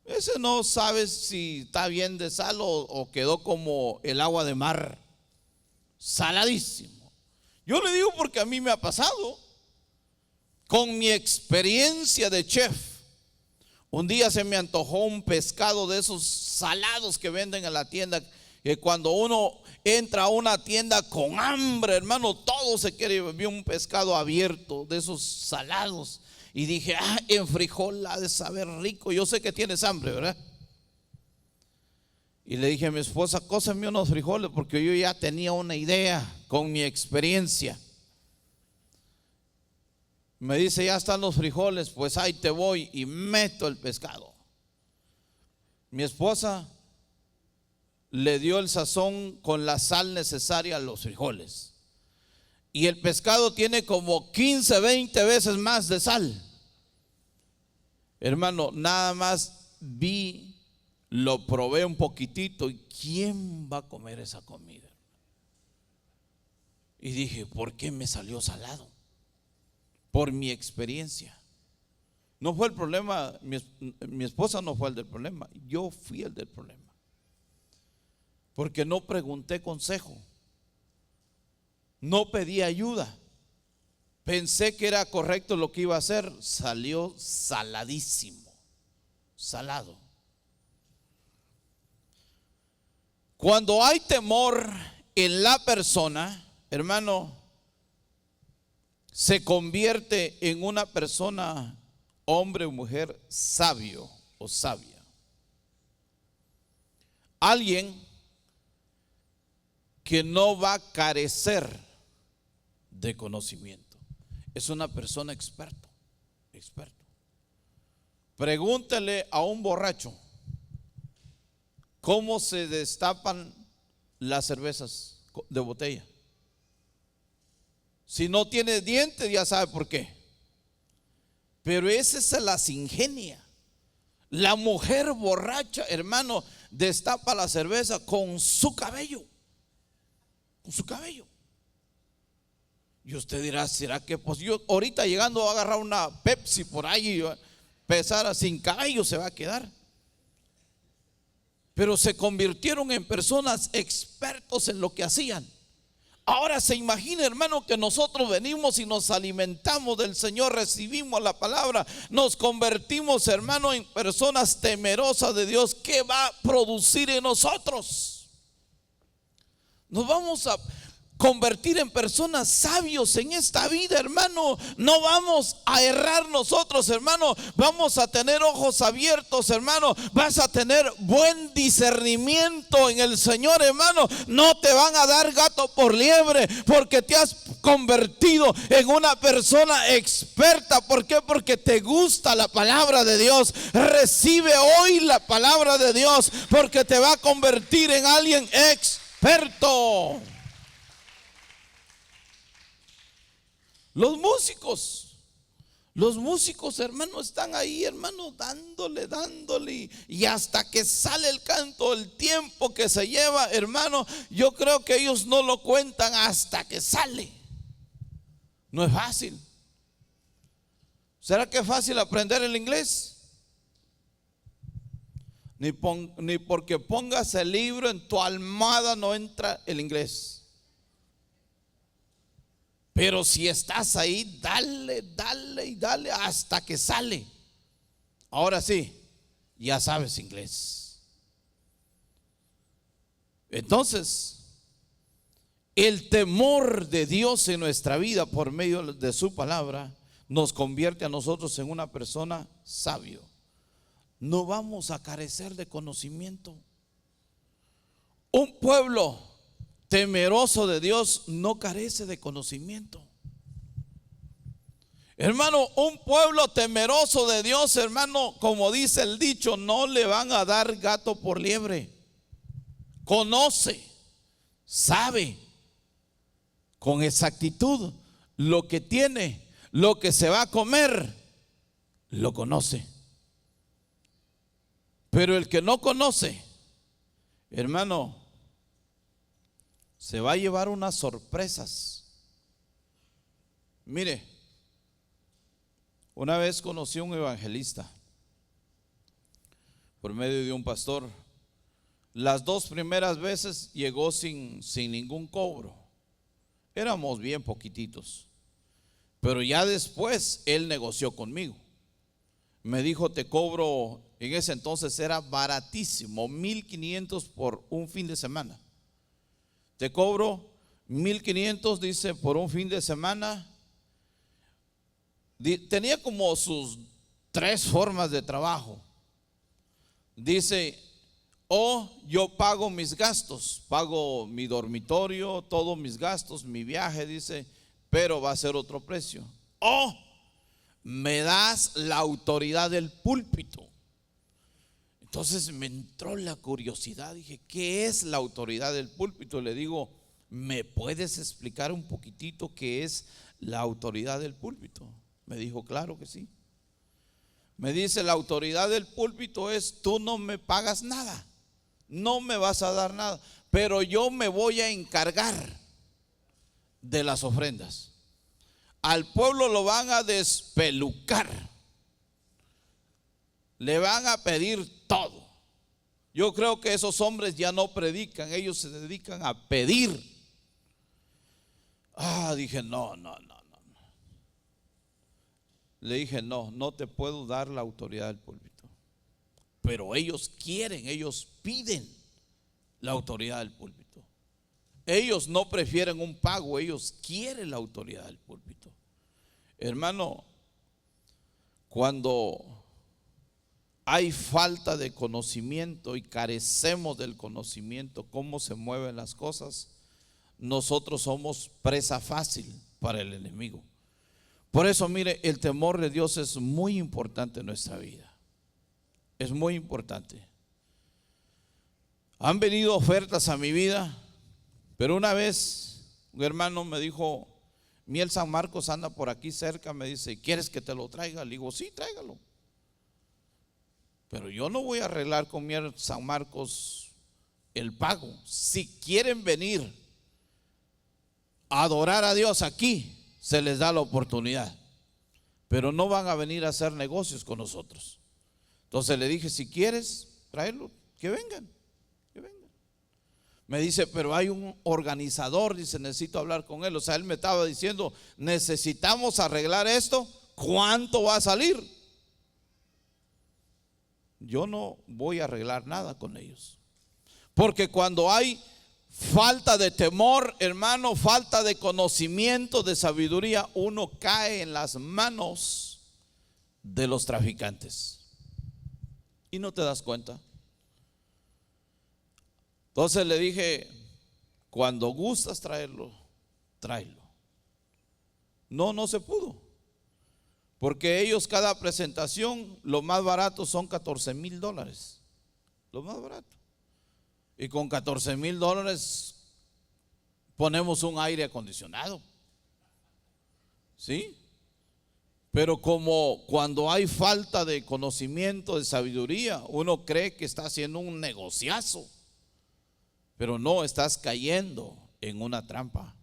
Speaker 1: ese no sabe si está bien de sal o quedó como el agua de mar, saladísimo. Yo le digo porque a mí me ha pasado, con mi experiencia de chef. Un día se me antojó un pescado de esos salados que venden en la tienda, que cuando uno entra a una tienda con hambre, hermano, todo se quiere. Vi un pescado abierto de esos salados y dije, en frijol ha de saber rico. Yo sé que tienes hambre, ¿verdad? Y le dije a mi esposa, cóseme unos frijoles, porque yo ya tenía una idea con mi experiencia. Me dice, ya están los frijoles, pues ahí te voy, y meto el pescado. Mi esposa le dio el sazón con la sal necesaria a los frijoles, y el pescado tiene como 15, 20 veces más de sal. Hermano, nada más vi, lo probé un poquitito, y ¿quién va a comer esa comida? Y dije, ¿por qué me salió salado? Por mi experiencia. No fue el problema, mi esposa no fue el del problema, yo fui el del problema. Porque no pregunté consejo, no pedí ayuda, pensé que era correcto lo que iba a hacer, salió saladísimo, salado. Cuando hay temor en la persona, hermano, se convierte en una persona, hombre o mujer, sabio o sabia. Alguien que no va a carecer de conocimiento. Es una persona experto. Pregúntele a un borracho cómo se destapan las cervezas de botella. Si no tiene dientes, ya sabe por qué. Pero ese se las ingenia. La mujer borracha, hermano, destapa la cerveza con su cabello. Con su cabello. Y usted dirá, ¿será que pues yo ahorita llegando voy a agarrar una Pepsi por ahí y pesar sin cabello se va a quedar? Pero se convirtieron en personas expertos en lo que hacían. Ahora se imagina, hermano, que nosotros venimos y nos alimentamos del Señor, recibimos la palabra, nos convertimos, hermano, en personas temerosas de Dios. ¿Qué va a producir en nosotros? Nos vamos a convertir en personas sabios en esta vida, hermano. No vamos a errar nosotros, hermano. Vamos a tener ojos abiertos, hermano. Vas a tener buen discernimiento en el Señor, hermano. No te van a dar gato por liebre, porque te has convertido en una persona experta. ¿Por qué? Porque te gusta la palabra de Dios. Recibe hoy la palabra de Dios, porque te va a convertir en alguien experto. Los músicos, hermano, están ahí, hermano, dándole, y hasta que sale el canto, el tiempo que se lleva, hermano, yo creo que ellos no lo cuentan hasta que sale. No es fácil. ¿Será que es fácil aprender el inglés? Ni porque pongas el libro en tu almohada no entra el inglés. Pero si estás ahí, dale hasta que sale. Ahora sí, ya sabes inglés. Entonces, el temor de Dios en nuestra vida por medio de su palabra nos convierte a nosotros en una persona sabio. No vamos a carecer de conocimiento. Un pueblo temeroso de Dios no carece de conocimiento. Hermano, un pueblo temeroso de Dios, hermano, como dice el dicho, no le van a dar gato por liebre. Conoce, sabe con exactitud lo que tiene, lo que se va a comer, lo conoce. Pero el que no conoce, hermano, se va a llevar unas sorpresas. Mire, una vez conocí a un evangelista por medio de un pastor. Las 2 primeras veces llegó sin ningún cobro. Éramos bien poquititos. Pero ya después él negoció conmigo. Me dijo, te cobro, en ese entonces era baratísimo, 1,500 por un fin de semana. Te cobro 1,500, dice, por un fin de semana. Tenía como sus 3 formas de trabajo. Dice, o yo pago mis gastos, pago mi dormitorio, todos mis gastos, mi viaje, dice, pero va a ser otro precio. O me das la autoridad del púlpito. Entonces me entró la curiosidad, dije, ¿qué es la autoridad del púlpito? Le digo, ¿me puedes explicar un poquitito qué es la autoridad del púlpito? Me dijo, claro que sí. Me dice, la autoridad del púlpito es, tú no me pagas nada, no me vas a dar nada, pero yo me voy a encargar de las ofrendas. Al pueblo lo van a despelucar, le van a pedir todo. Yo creo que esos hombres ya no predican, ellos se dedican a pedir. Dije, no. Le dije, no te puedo dar la autoridad del púlpito. Pero ellos quieren, ellos piden la autoridad del púlpito. Ellos no prefieren un pago, ellos quieren la autoridad del púlpito. Hermano, cuando hay falta de conocimiento y carecemos del conocimiento, cómo se mueven las cosas, nosotros somos presa fácil para el enemigo. Por eso, mire, el temor de Dios es muy importante en nuestra vida. Es muy importante. Han venido ofertas a mi vida, pero una vez un hermano me dijo, Miel San Marcos anda por aquí cerca, me dice, ¿quieres que te lo traiga? Le digo, sí, tráigalo. Pero yo no voy a arreglar con Miel San Marcos el pago. Si quieren venir a adorar a Dios aquí, se les da la oportunidad, pero no van a venir a hacer negocios con nosotros. Entonces le dije, si quieres traerlo, que vengan. Me dice, pero hay un organizador, dice, necesito hablar con él. O sea, él me estaba diciendo, necesitamos arreglar esto, ¿cuánto va a salir? Yo no voy a arreglar nada con ellos, porque cuando hay falta de temor, hermano, falta de conocimiento, de sabiduría, uno cae en las manos de los traficantes y no te das cuenta. Entonces le dije, cuando gustas traerlo, tráelo. No se pudo, porque ellos cada presentación, lo más barato son $14,000, lo más barato. Y con $14,000 ponemos un aire acondicionado, ¿sí? Pero como cuando hay falta de conocimiento, de sabiduría, uno cree que está haciendo un negociazo, pero no, estás cayendo en una trampa.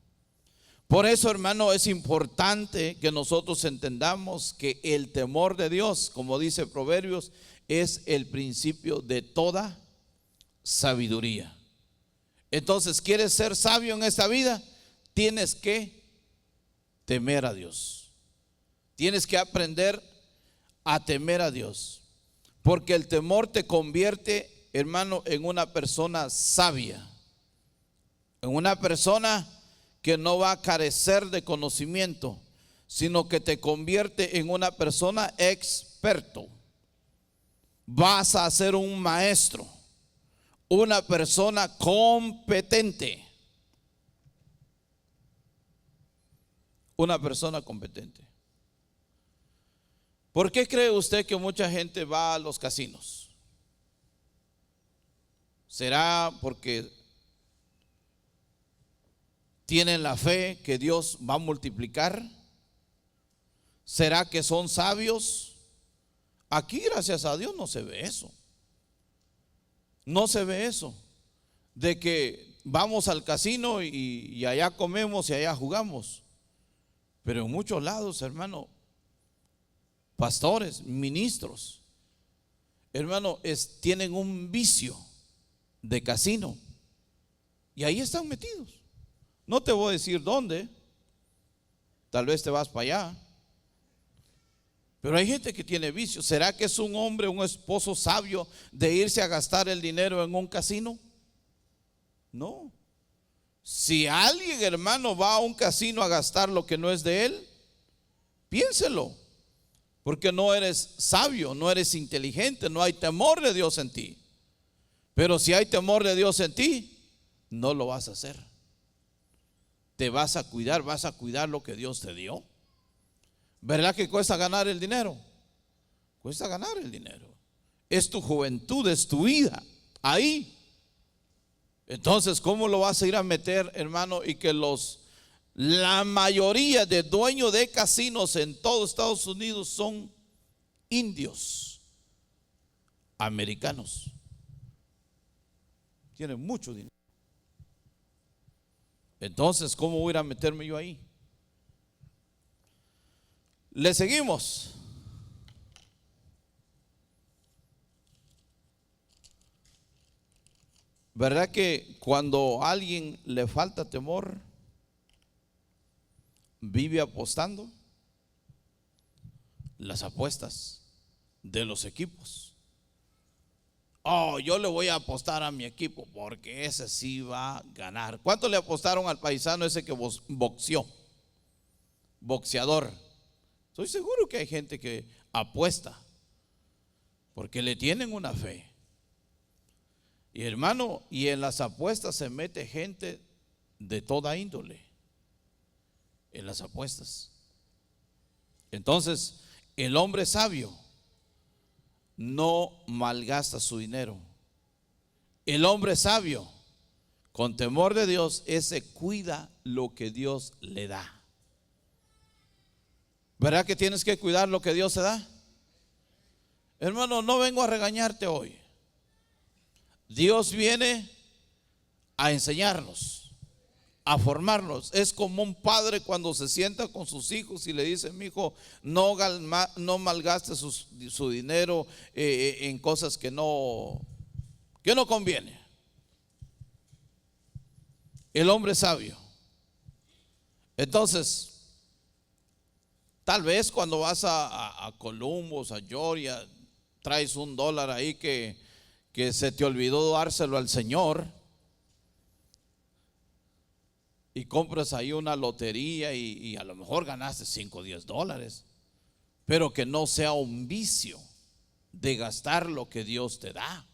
Speaker 1: Por eso, hermano, es importante que nosotros entendamos que el temor de Dios, como dice Proverbios, es el principio de toda sabiduría. Entonces, ¿quieres ser sabio en esta vida? Tienes que temer a Dios. Tienes que aprender a temer a Dios, porque el temor te convierte, hermano, en una persona sabia, en una persona que no va a carecer de conocimiento, sino que te convierte en una persona experto. Vas a ser un maestro, una persona competente. Una persona competente. ¿Por qué cree usted que mucha gente va a los casinos? ¿Será porque tienen la fe que Dios va a multiplicar? ¿Será que son sabios? Aquí, gracias a Dios, no se ve eso. No se ve eso, de que vamos al casino y allá comemos y allá jugamos. Pero en muchos lados, hermano, pastores, ministros, hermano, tienen un vicio de casino y ahí están metidos. No te voy a decir dónde, tal vez te vas para allá, pero hay gente que tiene vicio. ¿Será que es un hombre, un esposo sabio de irse a gastar el dinero en un casino? No. Si alguien, hermano, va a un casino a gastar lo que no es de él, piénselo, porque no eres sabio, no eres inteligente, no hay temor de Dios en ti. Pero si hay temor de Dios en ti, no lo vas a hacer. Te vas a cuidar lo que Dios te dio. ¿Verdad que cuesta ganar el dinero? Cuesta ganar el dinero. Es tu juventud, es tu vida ahí. Entonces, ¿cómo lo vas a ir a meter, hermano? Y que la mayoría de dueños de casinos en todo Estados Unidos son indios americanos. Tienen mucho dinero. Entonces, ¿cómo voy a ir a meterme yo ahí? Le seguimos. ¿Verdad que cuando a alguien le falta temor, vive apostando? Las apuestas de los equipos. Oh, yo le voy a apostar a mi equipo porque ese sí va a ganar. ¿Cuánto le apostaron al paisano ese que boxeó? Boxeador. Estoy seguro que hay gente que apuesta porque le tienen una fe. Y hermano, y en las apuestas se mete gente de toda índole. En las apuestas. Entonces, el hombre sabio no malgasta su dinero. El hombre sabio, con temor de Dios, ese cuida lo que Dios le da. ¿Verdad que tienes que cuidar lo que Dios te da? Hermano, no vengo a regañarte hoy. Dios viene a enseñarnos, a formarnos. Es como un padre cuando se sienta con sus hijos y le dice: mi hijo, no malgaste su dinero en cosas que no conviene. El hombre sabio. Entonces, tal vez cuando vas a Columbus, a Georgia, traes $1 ahí que se te olvidó dárselo al Señor. y compras ahí una lotería y a lo mejor ganaste 5 o 10 dólares, pero que no sea un vicio de gastar lo que Dios te da.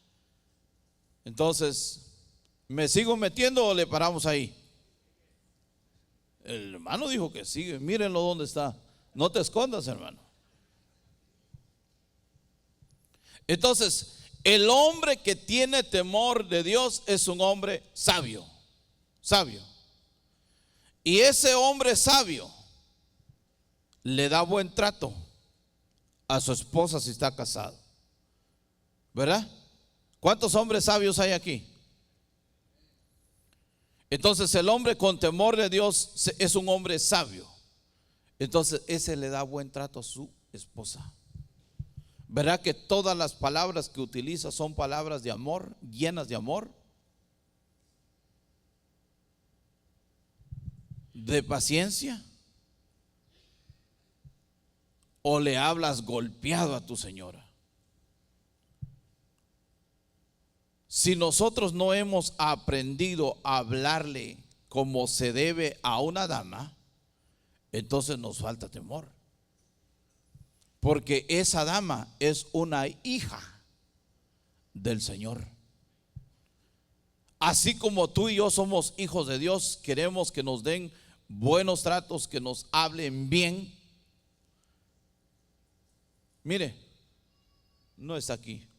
Speaker 1: Entonces, ¿me sigo metiendo o le paramos ahí? El hermano dijo que sigue. Mírenlo donde está. No te escondas, hermano. Entonces, el hombre que tiene temor de Dios es un hombre sabio. Sabio. Y ese hombre sabio le da buen trato a su esposa si está casado. ¿Verdad? ¿Cuántos hombres sabios hay aquí? Entonces el hombre con temor de Dios es un hombre sabio. Entonces ese le da buen trato a su esposa. ¿Verdad que todas las palabras que utiliza son palabras de amor, llenas de amor, de paciencia? ¿O le hablas golpeado a tu señora? Si nosotros no hemos aprendido a hablarle como se debe a una dama, entonces nos falta temor. Porque esa dama es una hija del Señor. Así como tú y yo somos hijos de Dios, queremos que nos den buenos tratos, que nos hablen bien. Mire, no está aquí,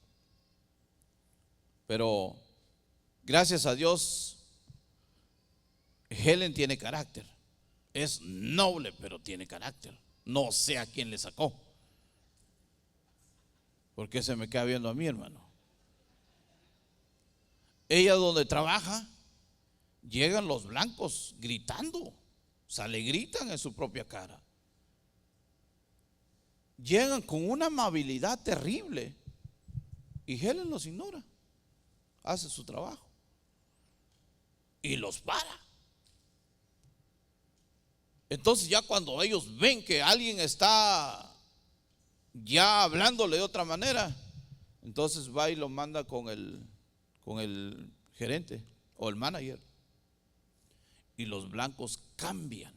Speaker 1: pero gracias a Dios, Helen tiene carácter. Es noble, pero tiene carácter. No sé a quién le sacó. ¿Por qué se me queda viendo a mí, hermano? Ella donde trabaja, llegan los blancos gritando. O sea, le gritan en su propia cara. Llegan con una amabilidad terrible y Helen los ignora. Hace su trabajo y los para. Entonces ya cuando ellos ven que alguien está ya hablándole de otra manera, entonces va y lo manda con el gerente o el manager, y los blancos cambian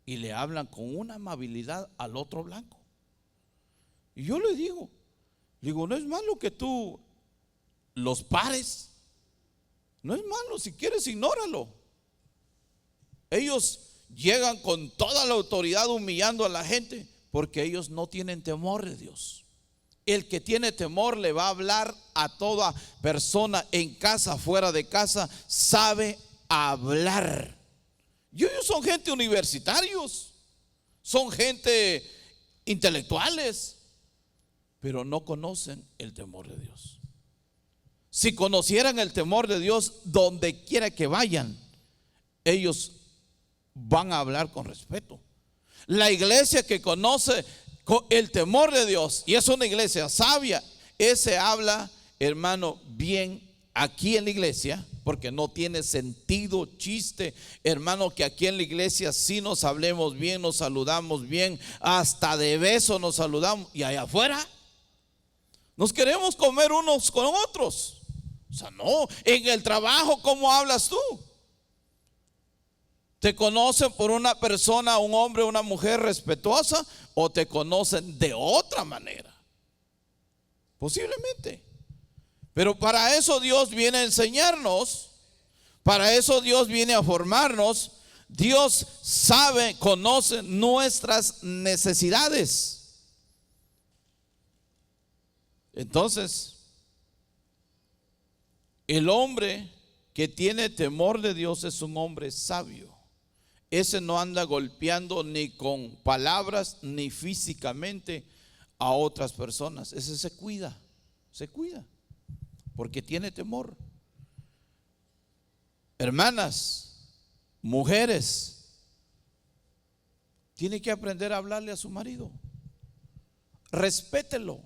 Speaker 1: y le hablan con una amabilidad al otro blanco. Y yo le digo, no es malo que tú los pares, no es malo, si quieres ignóralo. Ellos llegan con toda la autoridad humillando a la gente porque ellos no tienen temor de Dios. El que tiene temor le va a hablar a toda persona en casa, fuera de casa, sabe hablar. Y ellos son gente universitarios, son gente intelectuales, pero no conocen el temor de Dios. Si conocieran el temor de Dios, donde quiera que vayan, ellos van a hablar con respeto. La iglesia que conoce el temor de Dios y es una iglesia sabia, ese habla, hermano, bien aquí en la iglesia, porque no tiene sentido chiste, hermano, que aquí en la iglesia sí nos hablemos bien, nos saludamos bien, hasta de beso nos saludamos, y allá afuera nos queremos comer unos con otros. O sea, no, en el trabajo, ¿cómo hablas tú? ¿Te conocen por una persona, un hombre, una mujer respetuosa, o te conocen de otra manera? Posiblemente. Pero para eso Dios viene a enseñarnos, para eso Dios viene a formarnos. Dios sabe, conoce nuestras necesidades. Entonces, el hombre que tiene temor de Dios es un hombre sabio. Ese no anda golpeando ni con palabras ni físicamente a otras personas. Ese se cuida, porque tiene temor. Hermanas, mujeres, tiene que aprender a hablarle a su marido. Respételo,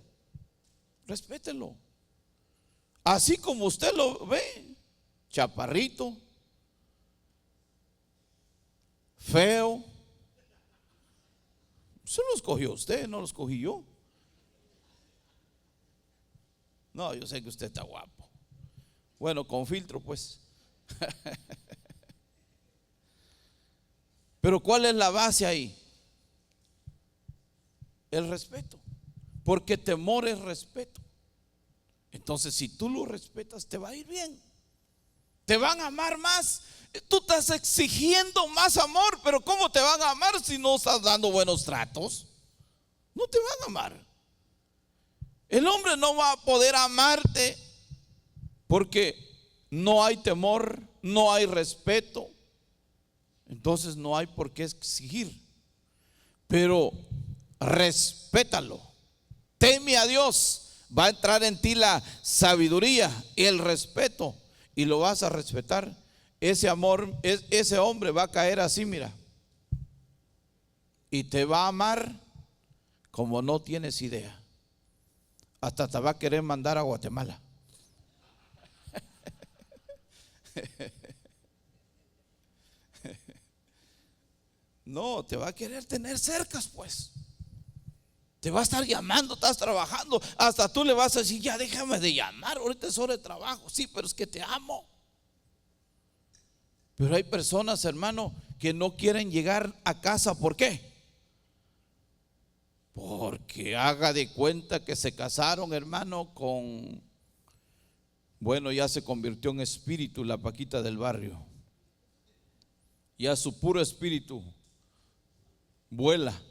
Speaker 1: respételo. Así como usted lo ve, chaparrito, feo, se los cogió usted, no los cogí yo. No, yo sé que usted está guapo. Bueno, con filtro pues. Pero ¿cuál es la base ahí? El respeto. Porque temor es respeto. Entonces, si tú lo respetas, te va a ir bien. Te van a amar más. Tú estás exigiendo más amor, pero ¿cómo te van a amar si no estás dando buenos tratos? No te van a amar. El hombre no va a poder amarte porque no hay temor, no hay respeto. Entonces no hay por qué exigir. Pero respétalo. Teme a Dios. Va a entrar en ti la sabiduría y el respeto, y lo vas a respetar. Ese amor, ese hombre va a caer así, mira, y te va a amar como no tienes idea. Hasta te va a querer mandar a Guatemala. No, te va a querer tener cercas, pues. Te va a estar llamando, estás trabajando, hasta tú le vas a decir, ya déjame de llamar, ahorita es hora de trabajo. Sí, pero es que te amo. Pero hay personas, hermano, que no quieren llegar a casa. ¿Por qué? Porque haga de cuenta que se casaron, hermano, con, bueno, ya se convirtió en espíritu la Paquita del barrio. Ya su puro espíritu vuela.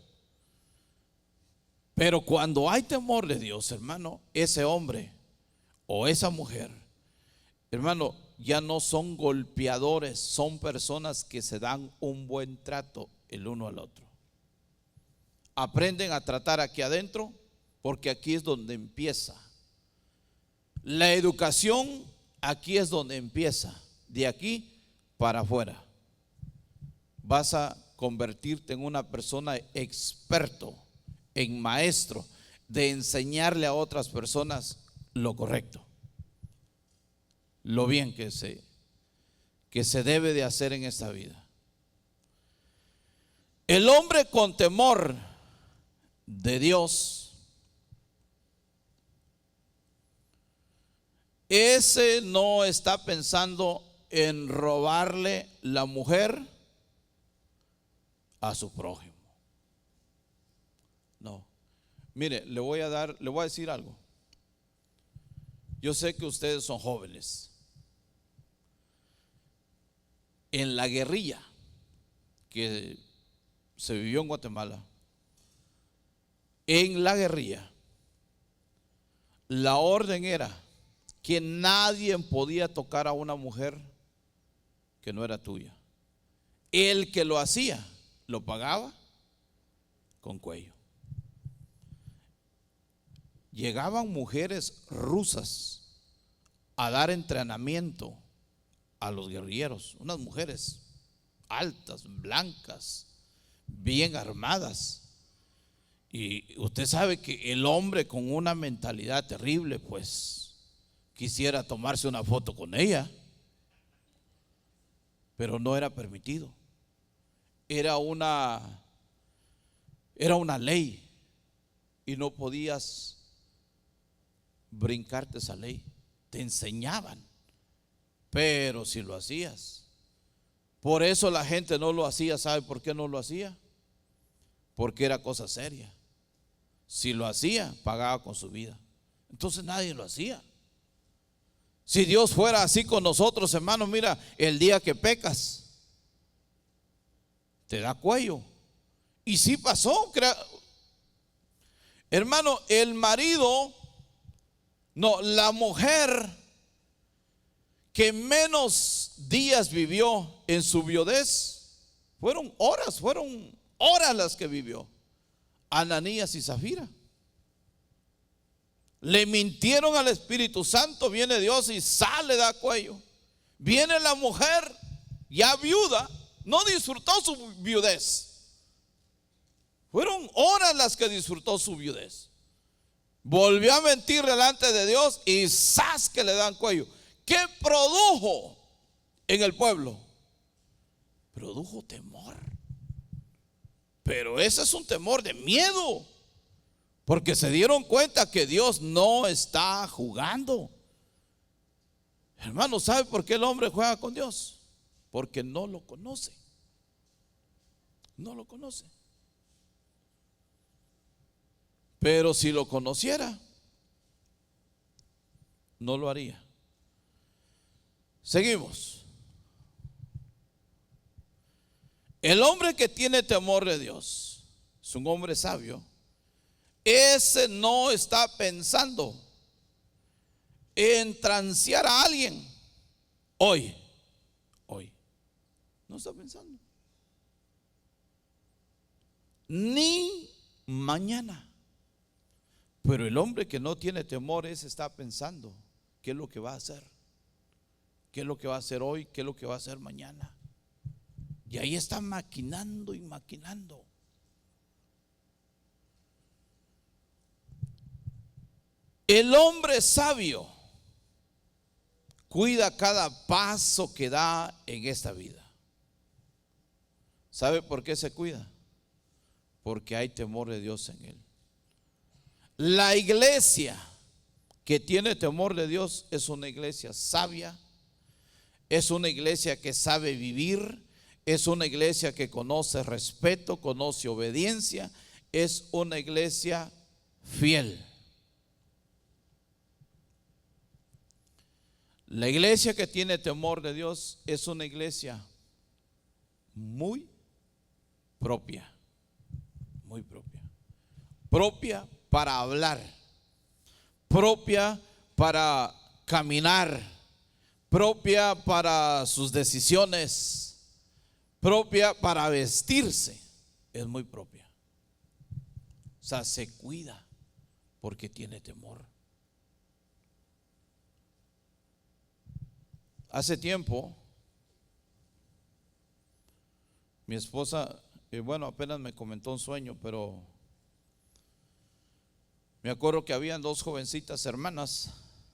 Speaker 1: Pero cuando hay temor de Dios, hermano, ese hombre o esa mujer, hermano, ya no son golpeadores, son personas que se dan un buen trato el uno al otro. Aprenden a tratar aquí adentro, porque aquí es donde empieza. La educación aquí es donde empieza. De aquí para afuera. Vas a convertirte en una persona experto, en maestro, de enseñarle a otras personas lo correcto, lo bien que se debe de hacer en esta vida. El hombre con temor de Dios, ese no está pensando en robarle la mujer a su prójimo. No. Mire, le voy a decir algo. Yo sé que ustedes son jóvenes. En la guerrilla que se vivió en Guatemala, en la guerrilla, la orden era que nadie podía tocar a una mujer que no era tuya. El que lo hacía, lo pagaba con cuello. Llegaban mujeres rusas a dar entrenamiento a los guerrilleros, unas mujeres altas, blancas, bien armadas. Y usted sabe que el hombre con una mentalidad terrible, pues quisiera tomarse una foto con ella, pero no era permitido. Era una ley y no podías brincarte esa ley. Te enseñaban, pero si lo hacías. Por eso la gente no lo hacía. ¿Sabe por qué no lo hacía? Porque era cosa seria. Si lo hacía, pagaba con su vida. Entonces nadie lo hacía. Si Dios fuera así con nosotros, hermanos, mira, el día que pecas, te da cuello. Y sí pasó, hermano, el marido, no, la mujer que menos días vivió en su viudez, fueron horas las que vivió. Ananías y Zafira. Le mintieron al Espíritu Santo, viene Dios y sale, da cuello. Viene la mujer ya viuda, no disfrutó su viudez. Fueron horas las que disfrutó su viudez. Volvió a mentir delante de Dios y ¡zas! Que le dan cuello. ¿Qué produjo en el pueblo? Produjo temor. Pero ese es un temor de miedo, porque se dieron cuenta que Dios no está jugando. Hermano, ¿sabe por qué el hombre juega con Dios? Porque no lo conoce. No lo conoce. Pero si lo conociera, no lo haría. Seguimos. El hombre que tiene temor de Dios es un hombre sabio. Ese no está pensando en transear a alguien hoy. No está pensando. Ni mañana. Pero el hombre que no tiene temor, ese está pensando qué es lo que va a hacer. ¿Qué es lo que va a hacer hoy? ¿Qué es lo que va a hacer mañana? Y ahí está maquinando y maquinando. El hombre sabio cuida cada paso que da en esta vida. ¿Sabe por qué se cuida? Porque hay temor de Dios en él. La iglesia que tiene temor de Dios es una iglesia sabia, es una iglesia que sabe vivir, es una iglesia que conoce respeto, conoce obediencia, es una iglesia fiel. La iglesia que tiene temor de Dios es una iglesia muy propia, muy propia. Propia para hablar, propia para caminar, propia para sus decisiones, propia para vestirse. Es muy propia. O sea, se cuida porque tiene temor. Hace tiempo, mi esposa, bueno, apenas me comentó un sueño, pero me acuerdo que habían dos jovencitas hermanas,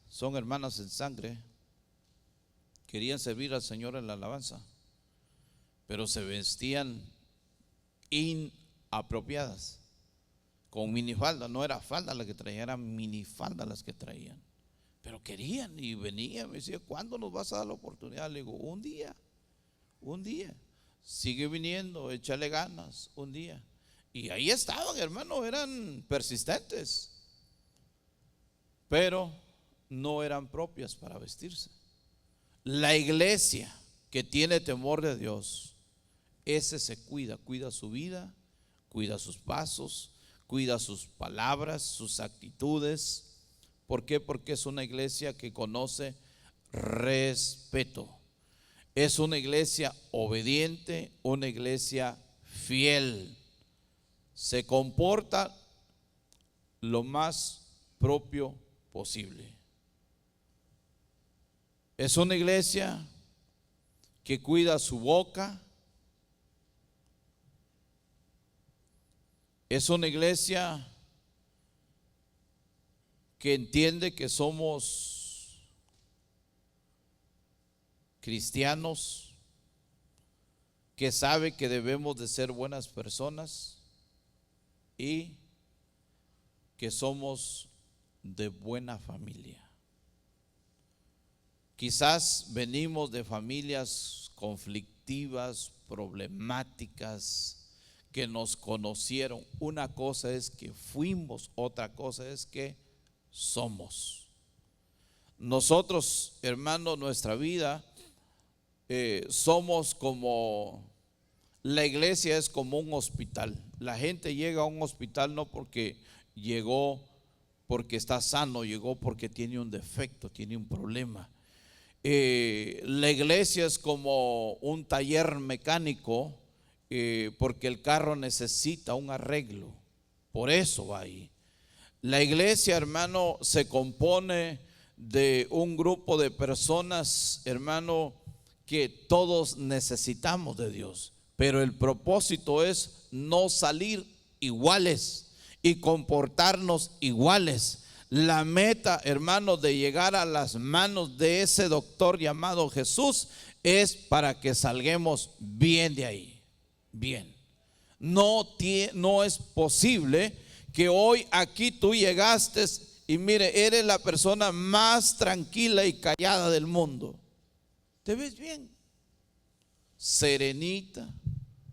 Speaker 1: son hermanas en sangre, querían servir al Señor en la alabanza, pero se vestían inapropiadas, con minifalda. No era falda la que traían, eran minifalda las que traían. Pero querían y venían, me decía, ¿cuándo nos vas a dar la oportunidad? Le digo, un día, sigue viniendo, échale ganas, un día. Y ahí estaban, hermano, eran persistentes, pero no eran propias para vestirse. La iglesia que tiene temor de Dios, ese se cuida su vida, cuida sus pasos, cuida sus palabras, sus actitudes. ¿Por qué? Porque es una iglesia que conoce respeto. Es una iglesia obediente, una iglesia fiel. Se comporta lo más propio posible. Es una iglesia que cuida su boca. Es una iglesia que entiende que somos cristianos, que sabe que debemos de ser buenas personas y que somos de buena familia. Quizás venimos de familias conflictivas, problemáticas, que nos conocieron. Una cosa es que fuimos, otra cosa es que somos. Nosotros, hermano, nuestra vida somos como, la iglesia es como un hospital. La gente llega a un hospital no porque llegó porque está sano, llegó porque tiene un defecto, tiene un problema. La iglesia es como un taller mecánico porque el carro necesita un arreglo, por eso va ahí. La iglesia, hermano, se compone de un grupo de personas, hermano, que todos necesitamos de Dios, pero el propósito es no salir iguales y comportarnos iguales. La meta, hermano, de llegar a las manos de ese doctor llamado Jesús es para que salguemos bien de ahí, bien. No es posible que hoy aquí tú llegaste y mire, eres la persona más tranquila y callada del mundo. ¿Te ves bien? Serenita,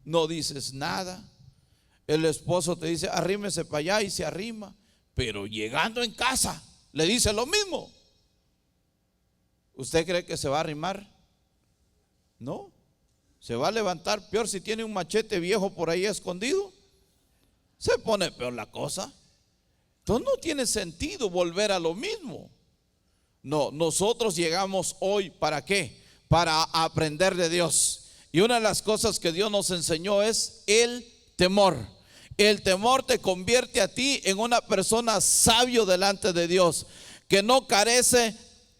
Speaker 1: no dices nada. El esposo te dice arrímese para allá y se arrima, pero llegando en casa le dice lo mismo. ¿Usted cree que se va a arrimar? No, se va a levantar. Peor si tiene un machete viejo por ahí escondido, se pone peor la cosa. Entonces no tiene sentido volver a lo mismo. No, nosotros llegamos hoy, ¿para qué? Para aprender de Dios. Y una de las cosas que Dios nos enseñó es el temor. El temor te convierte a ti en una persona sabio delante de Dios, que no carece,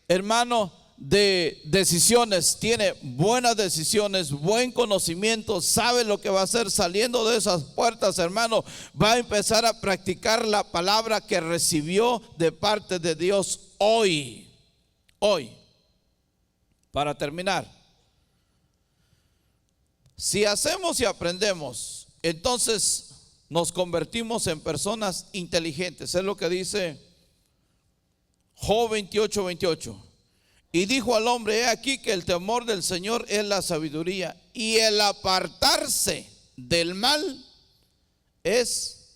Speaker 1: hermano, de decisiones. Tiene buenas decisiones, buen conocimiento, sabe lo que va a hacer. Saliendo de esas puertas, hermano, va a empezar a practicar la palabra que recibió de parte de Dios hoy. Para terminar, si hacemos y aprendemos, entonces nos convertimos en personas inteligentes. Es lo que dice Job 28:28. Y dijo al hombre: he aquí que el temor del Señor es la sabiduría, y el apartarse del mal es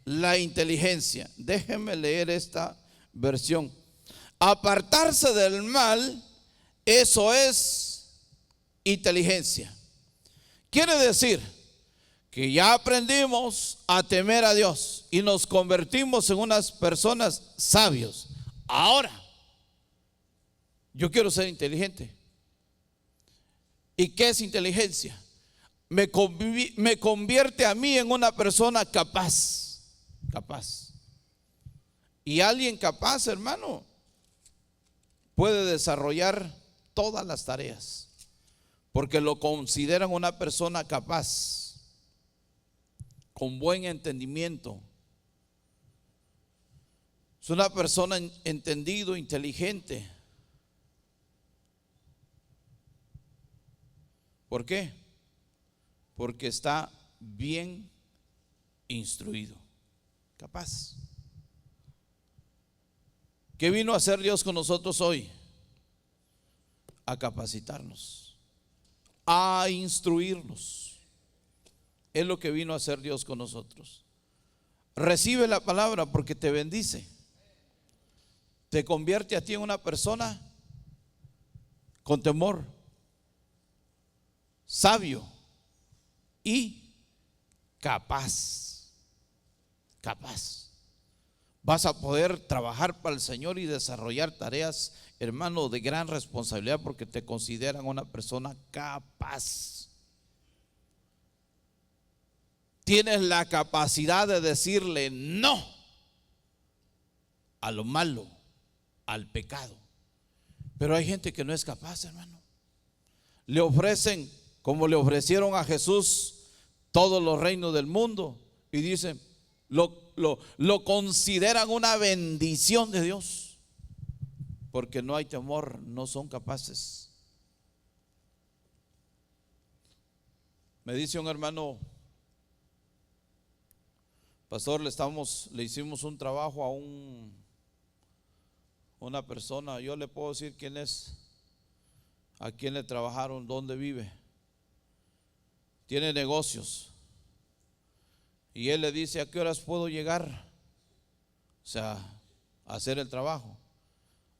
Speaker 1: la inteligencia. Déjenme leer esta versión. Apartarse del mal, eso es inteligencia. Quiere decir que ya aprendimos a temer a Dios y nos convertimos en unas personas sabios. Ahora, yo quiero ser inteligente. ¿Y qué es inteligencia? Me convierte a mí en una persona capaz. Y alguien capaz, hermano, puede desarrollar todas las tareas, porque lo consideran una persona capaz, con buen entendimiento. Es una persona entendido, inteligente. ¿Por qué? Porque está bien instruido, capaz. ¿Qué vino a hacer Dios con nosotros hoy? A capacitarnos, a instruirnos. Es lo que vino a hacer Dios con nosotros. Recibe la palabra porque te bendice. Te convierte a ti en una persona con temor, sabio y capaz. Vas a poder trabajar para el Señor y desarrollar tareas, hermano, de gran responsabilidad, porque te consideran una persona capaz. Tienes la capacidad de decirle no a lo malo, al pecado. Pero hay gente que no es capaz, hermano. Le ofrecen, como le ofrecieron a Jesús, todos los reinos del mundo, y dicen, lo consideran una bendición de Dios, porque no hay temor, no son capaces. Me dice un hermano: pastor, le hicimos un trabajo a una persona. Yo le puedo decir quién es, a quién le trabajaron, dónde vive, tiene negocios. Y él le dice: ¿a qué horas puedo llegar? O sea, a hacer el trabajo.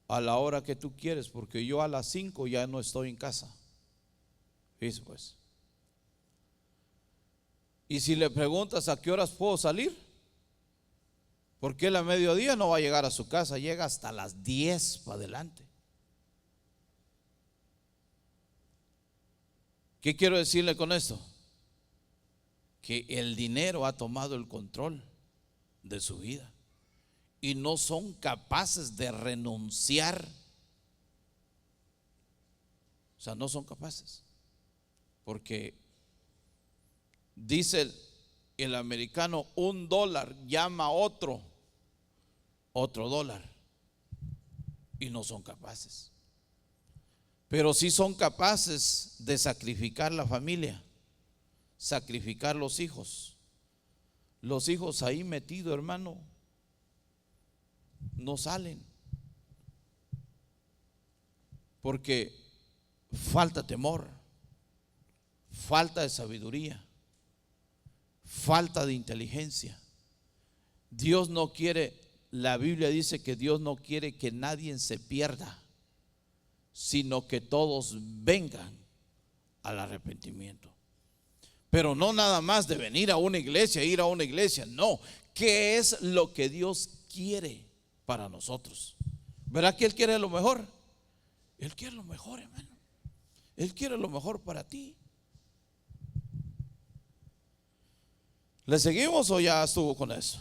Speaker 1: A la hora que tú quieres, porque yo a las 5 ya no estoy en casa. Dice pues. Y si le preguntas a qué horas puedo salir, porque él a mediodía no va a llegar a su casa, llega hasta las 10 para adelante. ¿Qué quiero decirle con esto? Que el dinero ha tomado el control de su vida y no son capaces de renunciar. O sea, no son capaces, porque dice el americano: $1 llama a otro dólar, y no son capaces. Pero sí son capaces de sacrificar la familia, sacrificar los hijos. Los hijos ahí metidos, hermano, no salen, porque falta temor, falta de sabiduría. falta de inteligencia. Dios no quiere, la Biblia dice que Dios no quiere que nadie se pierda, sino que todos vengan al arrepentimiento. Pero no nada más de venir a una iglesia, ir a una iglesia, no. ¿Qué es lo que Dios quiere para nosotros? ¿Verdad que Él quiere lo mejor? Él quiere lo mejor, hermano. Él quiere lo mejor para ti. ¿Le seguimos o ya estuvo con eso?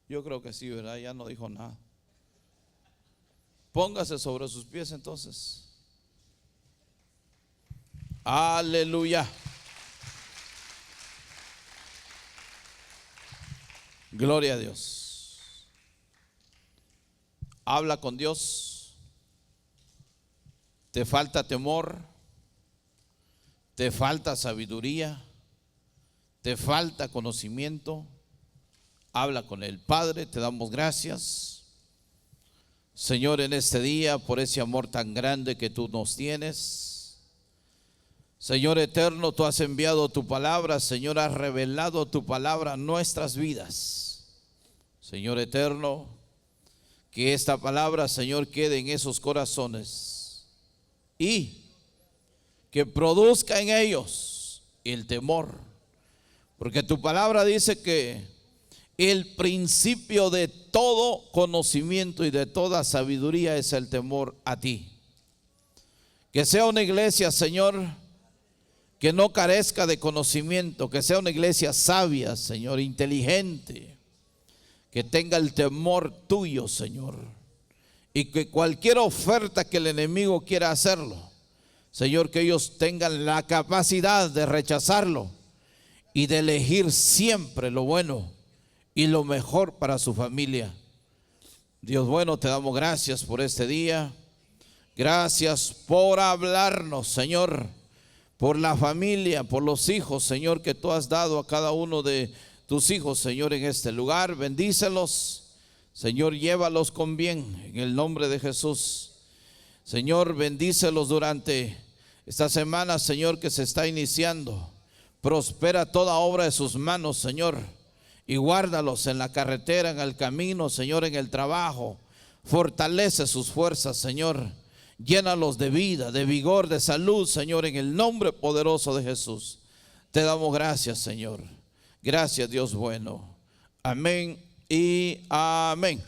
Speaker 1: Yo creo que sí, ¿verdad? Ya no dijo nada. Póngase sobre sus pies entonces. Aleluya. Gloria a Dios. Habla con Dios. Te falta temor, te falta sabiduría, te falta conocimiento. Habla con el Padre. Te damos gracias, Señor, en este día por ese amor tan grande que tú nos tienes. Señor eterno, tú has enviado tu palabra, Señor, has revelado tu palabra a nuestras vidas. Señor eterno, que esta palabra, Señor, quede en esos corazones y que produzca en ellos el temor, porque tu palabra dice que el principio de todo conocimiento y de toda sabiduría es el temor a ti. Que sea una iglesia, Señor, que no carezca de conocimiento, que sea una iglesia sabia, Señor, inteligente, que tenga el temor tuyo, Señor, y que cualquier oferta que el enemigo quiera hacerlo, Señor, que ellos tengan la capacidad de rechazarlo y de elegir siempre lo bueno y lo mejor para su familia. Dios bueno, te damos gracias por este día. Gracias por hablarnos, Señor, por la familia, por los hijos, Señor, que tú has dado a cada uno de tus hijos, Señor, en este lugar. Bendícelos, Señor, llévalos con bien en el nombre de Jesús. Señor, bendícelos durante esta semana, Señor, que se está iniciando. Prospera toda obra de sus manos, Señor, y guárdalos en la carretera, en el camino, Señor, en el trabajo. Fortalece sus fuerzas, Señor. Llénalos de vida, de vigor, de salud, Señor, en el nombre poderoso de Jesús. Te damos gracias, Señor. Gracias, Dios bueno. Amén y amén.